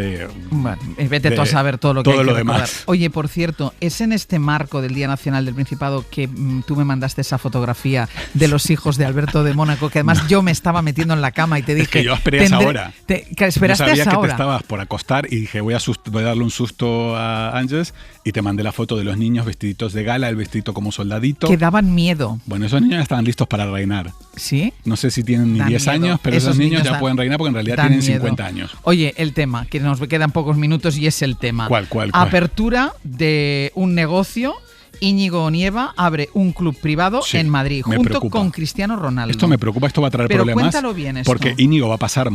Speaker 2: bueno, vete tú a saber todo lo que hay que recordar. Oye, por cierto, ¿es en este marco del Día Nacional del Principado que tú me mandaste esa fotografía de los hijos de Alberto de Mónaco, que además yo me estaba metiendo en la cama y te dije...
Speaker 20: Es que yo esperé a esa hora.
Speaker 2: Esperaste
Speaker 20: yo sabía
Speaker 2: a esa
Speaker 20: que
Speaker 2: hora.
Speaker 20: Te estabas por acostar y dije, voy a darle un susto a Ángeles, y te mandé la foto de los niños vestiditos de gala, el vestidito como soldadito.
Speaker 2: Que daban miedo.
Speaker 20: Bueno, esos niños ya estaban listos para reinar.
Speaker 2: ¿Sí?
Speaker 20: No sé si tienen ni 10 años, pero esos niños ya pueden reinar porque en realidad tienen 50 años.
Speaker 2: Oye, el tema, que nos quedan pocos minutos y es el tema.
Speaker 20: ¿Cuál?
Speaker 2: Apertura de un negocio. Íñigo Onieva abre un club privado en Madrid, junto con Cristiano Ronaldo.
Speaker 20: Esto me preocupa, esto va a traer problemas.
Speaker 2: Cuéntalo bien esto.
Speaker 20: Porque Íñigo va a pasar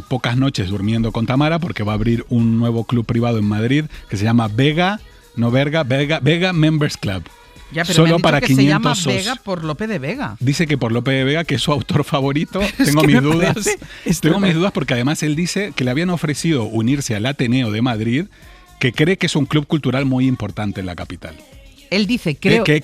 Speaker 20: pocas noches durmiendo con Tamara porque va a abrir un nuevo club privado en Madrid que se llama Vega Members Club.
Speaker 2: Ya, pero
Speaker 20: solo
Speaker 2: me han dicho
Speaker 20: para
Speaker 2: que
Speaker 20: 500
Speaker 2: se llama Vega por Lope de Vega.
Speaker 20: Dice que por Lope de Vega, que es su autor favorito. Tengo mis dudas. Tengo mis dudas porque además él dice que le habían ofrecido unirse al Ateneo de Madrid, que cree que es un club cultural muy importante en la capital.
Speaker 2: Él dice, creo que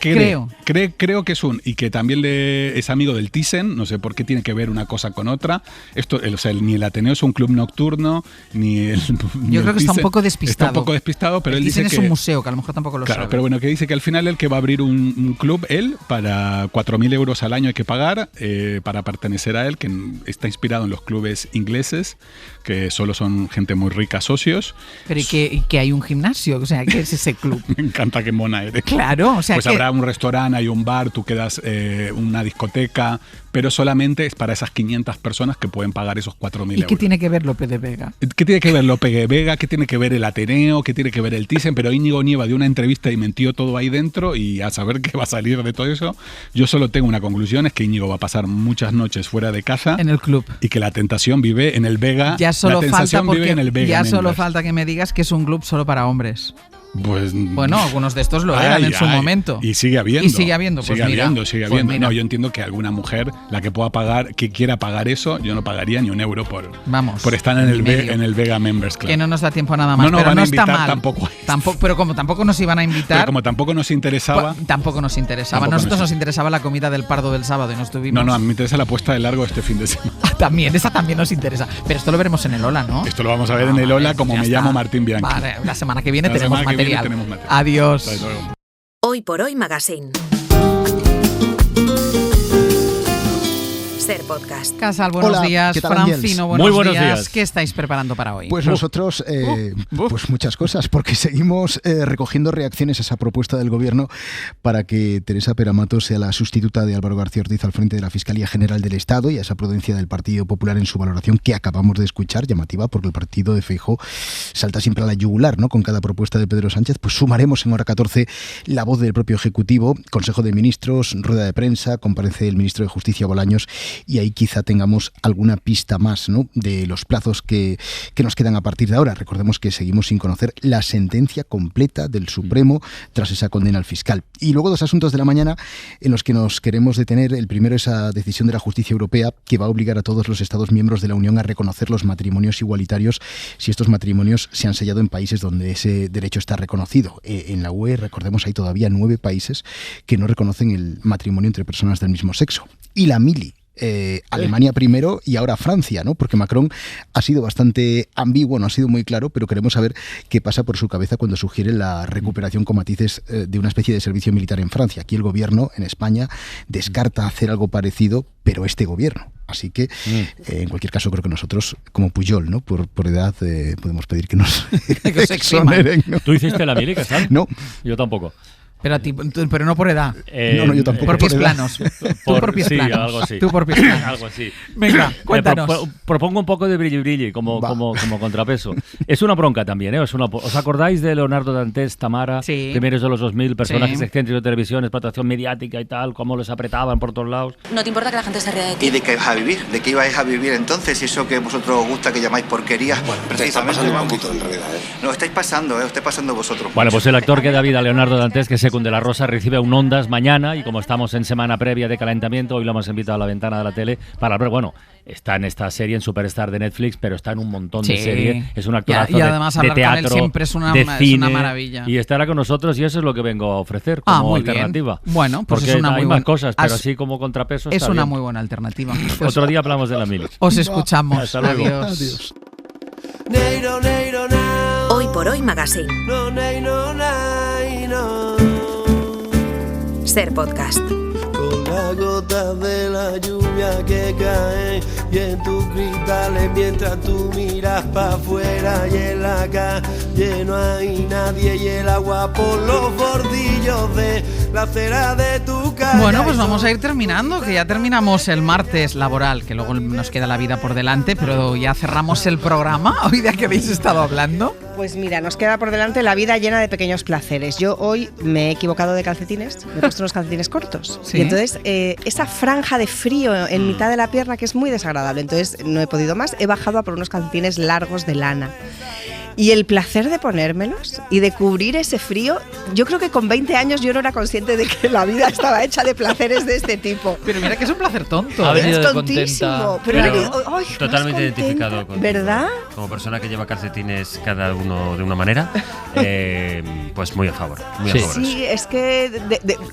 Speaker 20: es y que también es amigo del Thyssen, no sé por qué tiene que ver una cosa con otra. Esto, o sea, ni el Ateneo es un club nocturno, ni el
Speaker 2: Yo creo que está un poco despistado.
Speaker 20: Está un poco despistado, pero él dice que...
Speaker 2: es un museo, que a lo mejor tampoco lo sabe.
Speaker 20: Pero bueno, que dice que al final él que va a abrir un club, él, para 4.000 euros al año hay que pagar para pertenecer a él, que está inspirado en los clubes ingleses, que solo son gente muy rica, socios.
Speaker 2: Pero y que hay un gimnasio, o sea, ¿qué es ese club?
Speaker 20: Me encanta que mona eres.
Speaker 2: Claro, o sea
Speaker 20: pues habrá un restaurante, hay un bar, tú quedas una discoteca, pero solamente es para esas 500 personas que pueden pagar esos 4.000 euros.
Speaker 2: ¿Y qué tiene que ver Lope de Vega?
Speaker 20: ¿Qué tiene que ver Lope de Vega? ¿Qué tiene que ver el Ateneo? ¿Qué tiene que ver el Thyssen? Pero Íñigo Nieva dio una entrevista y mentió todo ahí dentro, y a saber qué va a salir de todo eso. Yo solo tengo una conclusión, es que Íñigo va a pasar muchas noches fuera de casa.
Speaker 2: En el club.
Speaker 20: Y que la tentación vive en el Vega.
Speaker 2: Ya solo falta que me digas que es un club solo para hombres.
Speaker 20: Pues,
Speaker 2: bueno, algunos de estos lo eran en su momento.
Speaker 20: Y sigue habiendo.
Speaker 2: Sigue habiendo.
Speaker 20: No, yo entiendo que alguna mujer, la que pueda pagar, que quiera pagar eso, yo no pagaría ni un euro por estar en el Vega Members Club.
Speaker 2: Que no nos da tiempo a nada más.
Speaker 20: No,
Speaker 2: pero
Speaker 20: van
Speaker 2: no
Speaker 20: a invitar
Speaker 2: está mal.
Speaker 20: Tampoco.
Speaker 2: Pero como tampoco nos iban a invitar.
Speaker 20: Pero como tampoco nos interesaba.
Speaker 2: Tampoco nos interesaba. Nosotros nos interesaba la comida del Pardo del sábado y no estuvimos.
Speaker 20: No, a mí me interesa la puesta de largo este fin de semana.
Speaker 2: Esa también nos interesa. Pero esto lo veremos en el Ola, ¿no?
Speaker 20: Esto lo vamos a ver en el Ola, como me llamo Martín Bianchi.
Speaker 2: Vale, la semana que viene tenemos material. Adiós.
Speaker 1: Hoy por Hoy Magazine. Ser Podcast.
Speaker 2: Casal, buenos días. Francino, buenos días. ¿Qué estáis preparando para hoy?
Speaker 21: Pues nosotros, pues muchas cosas, porque seguimos recogiendo reacciones a esa propuesta del Gobierno para que Teresa Peramato sea la sustituta de Álvaro García Ortiz al frente de la Fiscalía General del Estado, y a esa prudencia del Partido Popular en su valoración que acabamos de escuchar, llamativa, porque el partido de Feijóo salta siempre a la yugular, ¿no? Con cada propuesta de Pedro Sánchez. Pues sumaremos en hora 14 la voz del propio Ejecutivo, Consejo de Ministros, rueda de prensa, comparece el ministro de Justicia Bolaños, y ahí quizá tengamos alguna pista más, ¿no?, de los plazos que nos quedan a partir de ahora. Recordemos que seguimos sin conocer la sentencia completa del Supremo tras esa condena al fiscal. Y luego 2 asuntos de la mañana en los que nos queremos detener. El primero, esa decisión de la Justicia Europea que va a obligar a todos los Estados miembros de la Unión a reconocer los matrimonios igualitarios si estos matrimonios se han sellado en países donde ese derecho está reconocido. En la UE, recordemos, hay todavía 9 países que no reconocen el matrimonio entre personas del mismo sexo. Y la mili. Alemania primero y ahora Francia, ¿no? Porque Macron ha sido bastante ambiguo, no ha sido muy claro, pero queremos saber qué pasa por su cabeza cuando sugiere la recuperación con matices de una especie de servicio militar en Francia. Aquí el gobierno, en España, descarta hacer algo parecido, pero este gobierno. Así que, en cualquier caso, creo que nosotros, como Pujol, ¿no?, por edad, podemos pedir que nos exoneren, ¿no?
Speaker 22: ¿Tú hiciste la mili, Casal?
Speaker 21: No.
Speaker 22: Yo tampoco.
Speaker 2: Pero a ti, pero no por edad.
Speaker 21: No, yo tampoco.
Speaker 2: Por pies planos. Por pies planos.
Speaker 5: Algo así.
Speaker 2: Tú por pies planos.
Speaker 5: Algo así.
Speaker 2: Venga, cuéntanos.
Speaker 5: Propongo un poco de brilli como contrapeso. Es una bronca también, ¿eh? ¿Os acordáis de Leonardo Dantes, Tamara?
Speaker 2: Sí.
Speaker 5: Primeros de los 2000, personajes excéntricos de televisión, explotación mediática y tal, cómo les apretaban por todos lados.
Speaker 22: ¿No te importa que la gente se ría de ti?
Speaker 23: ¿Y de qué vais a vivir? ¿De qué ibais a vivir entonces? Eso que a vosotros os gusta que llamáis porquerías.
Speaker 8: Bueno,
Speaker 23: precisamente.
Speaker 8: un poquito en realidad,
Speaker 23: No, estáis pasando vosotros.
Speaker 5: Bueno, pues el actor que da vida a Leonardo Dantes, que es Secund de la Rosa, recibe un Ondas mañana y como estamos en semana previa de calentamiento, hoy lo hemos invitado a la ventana de la tele para ver, bueno, está en esta serie, en Superstar de Netflix, pero está en un montón de series, es un actorazo
Speaker 2: y además
Speaker 5: de teatro,
Speaker 2: con él siempre es una maravilla.
Speaker 5: Y estará con nosotros y eso es lo que vengo a ofrecer como alternativa.
Speaker 2: Bien. Bueno, pues
Speaker 5: porque
Speaker 2: es una
Speaker 5: hay
Speaker 2: muy
Speaker 5: más
Speaker 2: buena
Speaker 5: cosas, pero así como contrapeso
Speaker 2: es
Speaker 5: está
Speaker 2: una
Speaker 5: bien.
Speaker 2: muy buena alternativa. Pues
Speaker 5: otro día hablamos de la mili.
Speaker 2: Os escuchamos.
Speaker 5: Hasta luego.
Speaker 2: Adiós.
Speaker 1: Hoy por hoy Magazine. Ser podcast.
Speaker 24: Con las gotas de la lluvia que caen y en tus cristales mientras tú miras para afuera y en la calle no hay nadie y el agua por los bordillos de la acera de tu casa.
Speaker 2: Bueno, pues vamos a ir terminando, que ya terminamos el martes laboral, que luego nos queda la vida por delante, pero ya cerramos el programa. ¿Hoy de qué habéis estado hablando?
Speaker 25: Pues mira, nos queda por delante la vida llena de pequeños placeres. Yo hoy me he equivocado de calcetines, me he puesto unos calcetines cortos.
Speaker 2: ¿Sí?
Speaker 25: Y entonces esa franja de frío en mitad de la pierna que es muy desagradable. Entonces no he podido más, he bajado a por unos calcetines largos de lana. Y el placer de ponérmelos y de cubrir ese frío, yo creo que con 20 años yo no era consciente de que la vida estaba hecha de placeres de este tipo.
Speaker 2: Pero mira que es un placer tonto.
Speaker 25: Es tontísimo. Pero
Speaker 15: totalmente identificado con
Speaker 25: ¿verdad?
Speaker 15: Como persona que lleva calcetines cada uno de una manera, pues muy a favor.
Speaker 25: Sí, es que,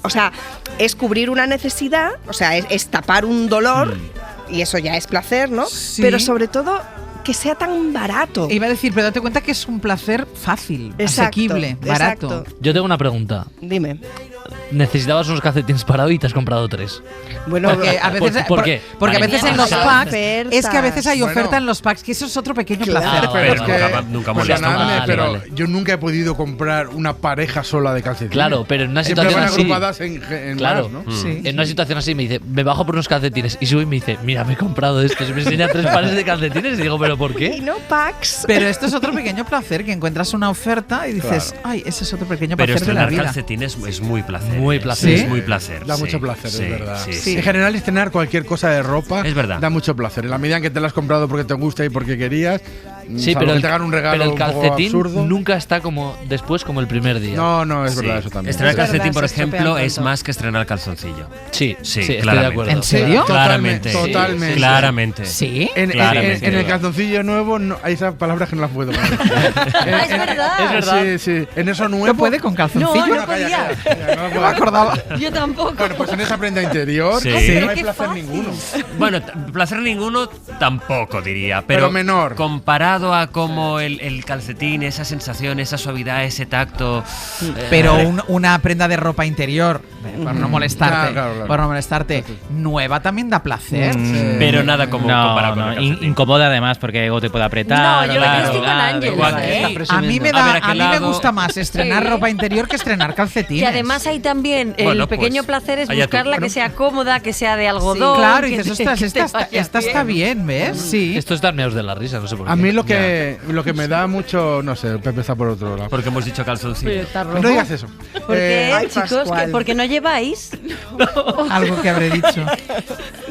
Speaker 25: o sea, es cubrir una necesidad, o sea, es tapar un dolor y eso ya es placer, ¿no?
Speaker 2: Sí.
Speaker 25: Pero sobre todo que sea tan barato.
Speaker 2: Iba a decir, pero date cuenta que es un placer fácil, asequible, barato.
Speaker 25: Exacto.
Speaker 26: Yo tengo una pregunta.
Speaker 25: Dime.
Speaker 26: ¿Necesitabas unos calcetines para hoy y te has comprado 3?
Speaker 25: Bueno,
Speaker 2: porque a veces,
Speaker 26: ¿por qué?
Speaker 2: Porque a veces en los packs es que a veces hay
Speaker 3: Bueno.
Speaker 2: oferta en los packs, que eso es otro pequeño placer.
Speaker 3: Pero es que,
Speaker 15: nunca molesta.
Speaker 3: pero yo nunca he podido comprar una pareja sola de calcetines.
Speaker 26: Claro, pero en una
Speaker 3: Siempre
Speaker 26: situación
Speaker 3: van
Speaker 26: así.
Speaker 3: agrupadas en
Speaker 26: Claro,
Speaker 3: más, ¿no?
Speaker 2: Sí.
Speaker 26: En una situación así me dice, me bajo por unos calcetines y subo y me dice, mira, me he comprado estos. Y me enseña 3 pares de calcetines y digo, ¿pero por
Speaker 25: Y
Speaker 26: qué?
Speaker 25: no packs.
Speaker 2: Pero esto es otro pequeño placer, que encuentras una oferta y dices, ay, ese es otro pequeño placer de la
Speaker 15: estrenar
Speaker 2: vida.
Speaker 15: calcetines es muy placer.
Speaker 26: Muy placer.
Speaker 2: ¿Sí?
Speaker 15: Es muy placer.
Speaker 3: Da
Speaker 15: sí,
Speaker 3: mucho placer,
Speaker 15: sí,
Speaker 3: es verdad.
Speaker 15: Sí.
Speaker 3: En general, estrenar cualquier cosa de ropa
Speaker 15: Es verdad.
Speaker 3: da mucho placer. En la medida en que te la has comprado porque te gusta y porque querías,
Speaker 26: Sí,
Speaker 3: salvo
Speaker 26: pero
Speaker 3: que
Speaker 26: el,
Speaker 3: te hagan un regalo
Speaker 26: pero el
Speaker 3: un poco
Speaker 26: calcetín
Speaker 3: absurdo.
Speaker 26: nunca está como después como el primer día.
Speaker 3: No, es
Speaker 15: Sí.
Speaker 3: verdad eso también.
Speaker 15: Estrenar
Speaker 25: Es verdad,
Speaker 15: calcetín, por
Speaker 25: se estropea
Speaker 15: ejemplo,
Speaker 25: el
Speaker 15: es
Speaker 25: pronto.
Speaker 15: más que estrenar calzoncillo.
Speaker 26: Sí,
Speaker 15: Sí,
Speaker 26: estoy de acuerdo.
Speaker 2: ¿En serio?
Speaker 15: Claramente.
Speaker 3: Totalmente.
Speaker 15: Claramente.
Speaker 2: ¿Sí?
Speaker 15: Claramente.
Speaker 3: En el calzoncillo nuevo hay esas palabras que no las puedo poner.
Speaker 25: Es verdad.
Speaker 26: Es verdad.
Speaker 3: Sí. En eso nuevo.
Speaker 2: ¿No puede con calzoncillo?
Speaker 25: No podía.
Speaker 2: No me acordaba.
Speaker 25: Yo tampoco.
Speaker 3: Bueno, pues en esa prenda interior
Speaker 15: Sí.
Speaker 3: no
Speaker 15: Sí.
Speaker 3: hay
Speaker 25: Qué
Speaker 3: placer
Speaker 25: fácil.
Speaker 3: ninguno.
Speaker 15: Bueno, placer ninguno tampoco diría, pero
Speaker 3: menor.
Speaker 15: Comparado a como el calcetín, esa sensación, esa suavidad, ese tacto.
Speaker 2: Pero una prenda de ropa interior, por no molestarte,
Speaker 3: Claro.
Speaker 2: por no molestarte, nueva también da placer.
Speaker 15: Pero nada como comparado con el calcetín.
Speaker 27: Incomoda además porque luego te puede apretar.
Speaker 22: No, yo estoy con Ángel,
Speaker 15: igual
Speaker 22: ¿eh?
Speaker 15: que
Speaker 2: A mí me
Speaker 15: A ver, ¿a qué
Speaker 2: me
Speaker 15: lado?
Speaker 2: gusta más estrenar
Speaker 22: Sí.
Speaker 2: ropa interior que estrenar calcetines.
Speaker 22: Y además hay también el
Speaker 15: Bueno, pues,
Speaker 22: pequeño placer es
Speaker 15: allá tú.
Speaker 22: buscarla
Speaker 15: Bueno.
Speaker 22: que sea cómoda, que sea de algodón.
Speaker 2: Claro, y
Speaker 22: que
Speaker 2: dices,
Speaker 22: te-
Speaker 2: ostras,
Speaker 22: que te
Speaker 2: esta
Speaker 22: vaya
Speaker 2: está bien, ¿ves? Sí.
Speaker 26: Esto es darmeos de la risa, no sé por qué.
Speaker 3: A mí lo que me da mucho, no sé, Pepe está por otro lado.
Speaker 15: Porque hemos dicho calzoncillo.
Speaker 3: No digas eso.
Speaker 22: ¿Por qué,
Speaker 25: Ay,
Speaker 22: chicos?
Speaker 25: Pascual.
Speaker 22: ¿Por qué no lleváis?
Speaker 2: Algo que habré dicho.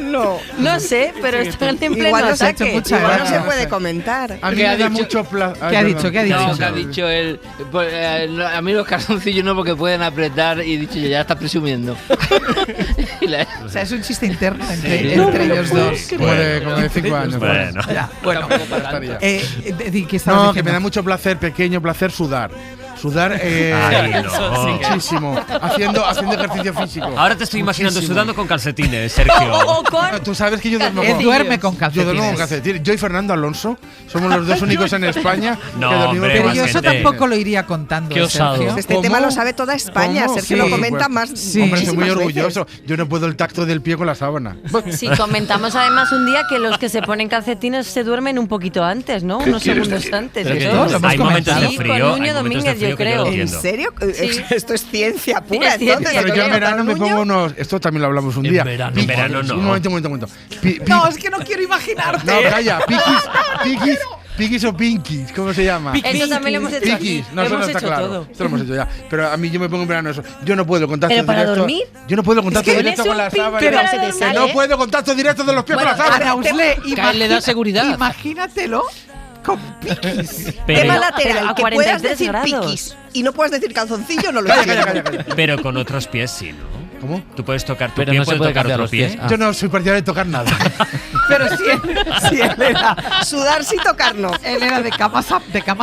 Speaker 25: No.
Speaker 22: No sé, pero están en pleno
Speaker 25: Igual no,
Speaker 22: ataque.
Speaker 2: mucha
Speaker 25: igual no
Speaker 2: gracia.
Speaker 25: se puede comentar.
Speaker 3: A mí
Speaker 26: ¿Qué
Speaker 3: me
Speaker 26: ha
Speaker 3: da
Speaker 26: dicho?
Speaker 3: mucho placer.
Speaker 2: ¿Qué ha dicho? ¿Qué ha dicho?
Speaker 26: No, que ha dicho él. A mí los calzoncillos no porque pueden apretar y dicho ya está presumiendo.
Speaker 2: O sea, es un chiste interno entre ellos dos.
Speaker 3: Como de 5 años.
Speaker 15: Bueno.
Speaker 2: Ya, bueno.
Speaker 3: Estaría.
Speaker 2: ¿Qué estabas
Speaker 3: No,
Speaker 2: diciendo?
Speaker 3: que me da mucho placer, pequeño placer, sudar. Sudar
Speaker 15: Ay, no.
Speaker 3: muchísimo. Haciendo ejercicio físico.
Speaker 15: Ahora te estoy imaginando
Speaker 3: Muchísimo.
Speaker 15: sudando con calcetines, Sergio.
Speaker 22: O con
Speaker 3: Tú sabes que yo duermo
Speaker 2: Él
Speaker 3: con
Speaker 2: duerme con
Speaker 3: Yo
Speaker 2: calcetines.
Speaker 3: duermo con calcetines. Yo y Fernando Alonso somos los dos únicos en España
Speaker 15: No,
Speaker 3: que dormimos
Speaker 15: hombre,
Speaker 2: Pero
Speaker 3: con
Speaker 2: yo eso
Speaker 15: gente.
Speaker 2: tampoco lo iría contando.
Speaker 26: Qué osado.
Speaker 2: Sergio.
Speaker 25: Este
Speaker 3: ¿Cómo?
Speaker 25: tema lo sabe toda España.
Speaker 3: ¿Cómo?
Speaker 25: Sergio lo
Speaker 3: Sí,
Speaker 25: comenta
Speaker 3: pues,
Speaker 25: más.
Speaker 2: sí.
Speaker 3: Hombre, estoy muy
Speaker 25: muchísimas veces.
Speaker 3: orgulloso. Yo no puedo el tacto del pie con la sábana.
Speaker 22: Sí, comentamos además un día que los que se ponen calcetines se duermen un poquito antes, ¿no? Unos segundos antes.
Speaker 26: Pero
Speaker 22: y
Speaker 26: que
Speaker 22: todo.
Speaker 2: Lo hemos
Speaker 15: Hay momentos de
Speaker 2: comentado.
Speaker 22: Sí,
Speaker 15: frío,
Speaker 22: con Nuño
Speaker 15: hay momentos de
Speaker 22: Domínguez
Speaker 15: frío
Speaker 22: yo creo.
Speaker 15: Que
Speaker 25: ¿En serio?
Speaker 22: Sí.
Speaker 25: Esto es ciencia pura.
Speaker 22: Es ciencia,
Speaker 25: entonces,
Speaker 4: Pero yo en verano me pongo unos... Esto también lo hablamos un día.
Speaker 15: En verano no.
Speaker 4: Un momento.
Speaker 2: No, es que no quiero imaginarte.
Speaker 4: No, calla. Pikis o Pinkies, ¿cómo se llama?
Speaker 22: Eso también lo hemos hecho aquí.
Speaker 4: No, eso no
Speaker 22: Hemos
Speaker 4: está
Speaker 22: hecho
Speaker 4: claro.
Speaker 22: todo.
Speaker 4: Esto lo hemos hecho ya. Pero a mí yo me pongo en verano eso. Yo no puedo contacto
Speaker 22: ¿Pero para
Speaker 4: directo.
Speaker 22: dormir?
Speaker 4: Yo no puedo contacto
Speaker 22: Es que
Speaker 4: directo
Speaker 22: eres
Speaker 4: con
Speaker 22: un
Speaker 4: la
Speaker 22: pinky,
Speaker 4: sábana.
Speaker 22: pero se te sale.
Speaker 4: No puedo contacto directo de los pies con la sábana.
Speaker 2: Arausle,
Speaker 26: Kyle le da seguridad.
Speaker 2: Imagínatelo con piquis.
Speaker 25: Tema lateral,
Speaker 22: a
Speaker 25: que
Speaker 22: 43
Speaker 25: puedas decir
Speaker 22: grados.
Speaker 25: piquis y no puedas decir calzoncillo, no lo
Speaker 4: Calla.
Speaker 25: entiendo.
Speaker 15: Pero con otros pies sí, ¿no?
Speaker 4: ¿Cómo?
Speaker 15: Tú puedes tocar tu
Speaker 26: Pero
Speaker 15: pie,
Speaker 26: no se
Speaker 15: puedes
Speaker 26: puede
Speaker 15: tocar
Speaker 26: cambiar
Speaker 15: otro
Speaker 26: los
Speaker 15: pie.
Speaker 26: pies. Ah.
Speaker 4: Yo no soy partidario de tocar nada.
Speaker 2: Pero si él era,
Speaker 25: Sudar sí, tocar no.
Speaker 2: él era de camas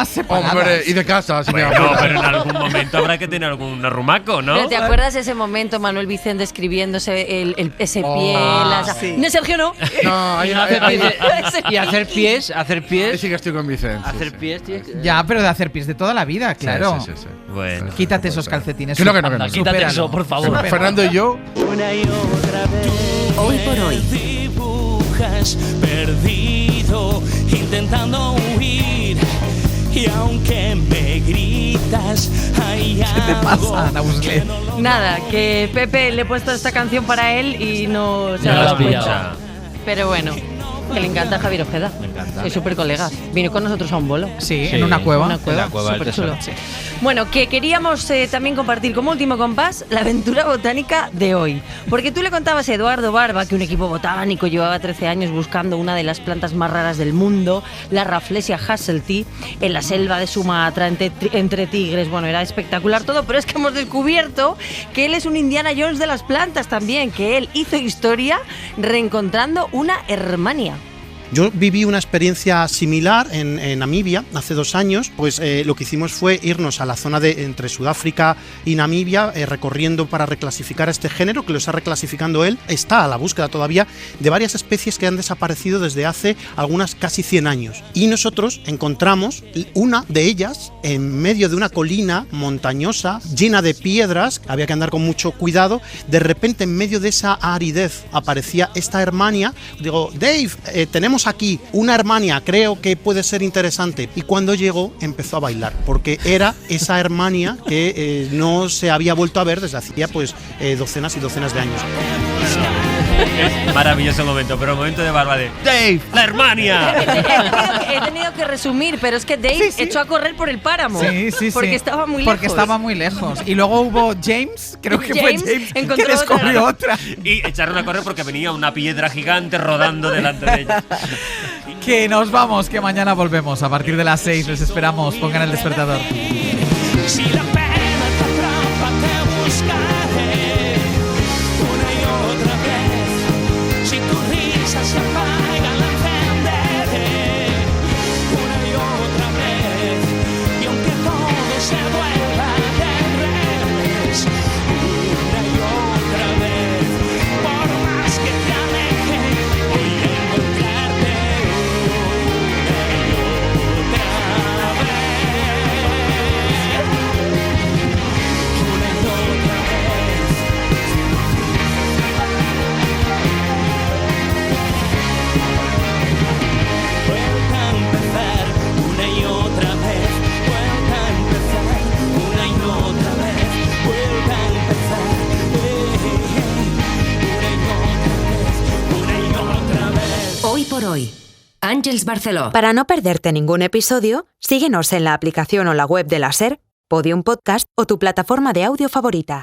Speaker 2: separadas.
Speaker 4: Hombre, y de casa, si me
Speaker 15: Bueno,
Speaker 4: acuerdo.
Speaker 15: pero en algún momento habrá que tener algún arrumaco, ¿no?
Speaker 22: Pero ¿te acuerdas ese momento, Manuel Vicente, escribiéndose ese pie?
Speaker 25: Sí.
Speaker 22: No, Sergio, no.
Speaker 4: No, ahí
Speaker 26: Y hacer pies.
Speaker 4: sí que estoy con Vicente.
Speaker 26: Hacer pies, tío.
Speaker 2: Ya, pero de hacer pies de toda la vida, claro.
Speaker 4: Sí.
Speaker 15: Bueno.
Speaker 2: Quítate esos calcetines.
Speaker 4: Que no.
Speaker 26: Anda, quítate
Speaker 2: Supéralo.
Speaker 26: eso, por favor.
Speaker 4: Fernando y yo.
Speaker 1: Hoy por hoy.
Speaker 6: Dibujas perdido, intentando huir. Y aunque me gritas, hay
Speaker 2: ¿Qué te pasa, Arausle?
Speaker 22: Nada, que Pepe le he puesto esta canción para él y no se
Speaker 26: No
Speaker 22: ha
Speaker 26: la
Speaker 22: dado
Speaker 26: has pillado.
Speaker 22: cuenta. Pero bueno, que le encanta a Javier Ojeda.
Speaker 26: Me encanta.
Speaker 22: Es súper colegas. Vino con nosotros a un bolo.
Speaker 2: Sí, en una cueva.
Speaker 22: Una cueva,
Speaker 26: En la cueva del
Speaker 22: superchulo.
Speaker 26: tesoro.
Speaker 22: Bueno, que queríamos también compartir como último compás la aventura botánica de hoy. Porque tú le contabas a Eduardo Barba que un equipo botánico llevaba 13 años buscando una de las plantas más raras del mundo, la Rafflesia hasseltii, en la selva de Sumatra, entre tigres. Bueno, era espectacular todo, pero es que hemos descubierto que él es un Indiana Jones de las plantas también, que él hizo historia reencontrando una Hermania.
Speaker 18: Yo viví una experiencia similar en Namibia hace 2 años. Pues lo que hicimos fue irnos a la zona de entre Sudáfrica y Namibia, recorriendo para reclasificar este género, que lo está reclasificando él. Está a la búsqueda todavía de varias especies que han desaparecido desde hace algunas casi 100 años. Y nosotros encontramos una de ellas en medio de una colina montañosa, llena de piedras. Había que andar con mucho cuidado. De repente, en medio de esa aridez, aparecía esta Hermania. Digo, Dave, tenemos aquí una Hermania, creo que puede ser interesante. Y cuando llegó empezó a bailar, porque era esa Hermania que no se había vuelto a ver desde hacía pues docenas y docenas de años.
Speaker 15: Es maravilloso momento, pero momento de Barba de Dave, la Hermania.
Speaker 22: He tenido que resumir, pero es que Dave echó a correr por el páramo.
Speaker 2: Sí.
Speaker 22: Porque estaba muy lejos.
Speaker 2: Porque estaba muy lejos. Y luego hubo James, creo que fue James, que descubrió otra.
Speaker 15: Y echaron a correr porque venía una piedra gigante rodando delante de ellos.
Speaker 2: Que nos vamos, que mañana volvemos. A partir de las 6 les esperamos. Pongan el despertador.
Speaker 6: Si la pena te atrapa, te buscaré una y otra vez. Si tu risa se apaga, la encenderé una y otra vez. Y aunque todo se vuelva del revés, una y otra vez, por más que te aleje, voy a encontrarte una y otra vez.
Speaker 1: Hoy por hoy. Àngels Barceló. Para no perderte ningún episodio, síguenos en la aplicación o la web de la SER, Podium Podcast o tu plataforma de audio favorita.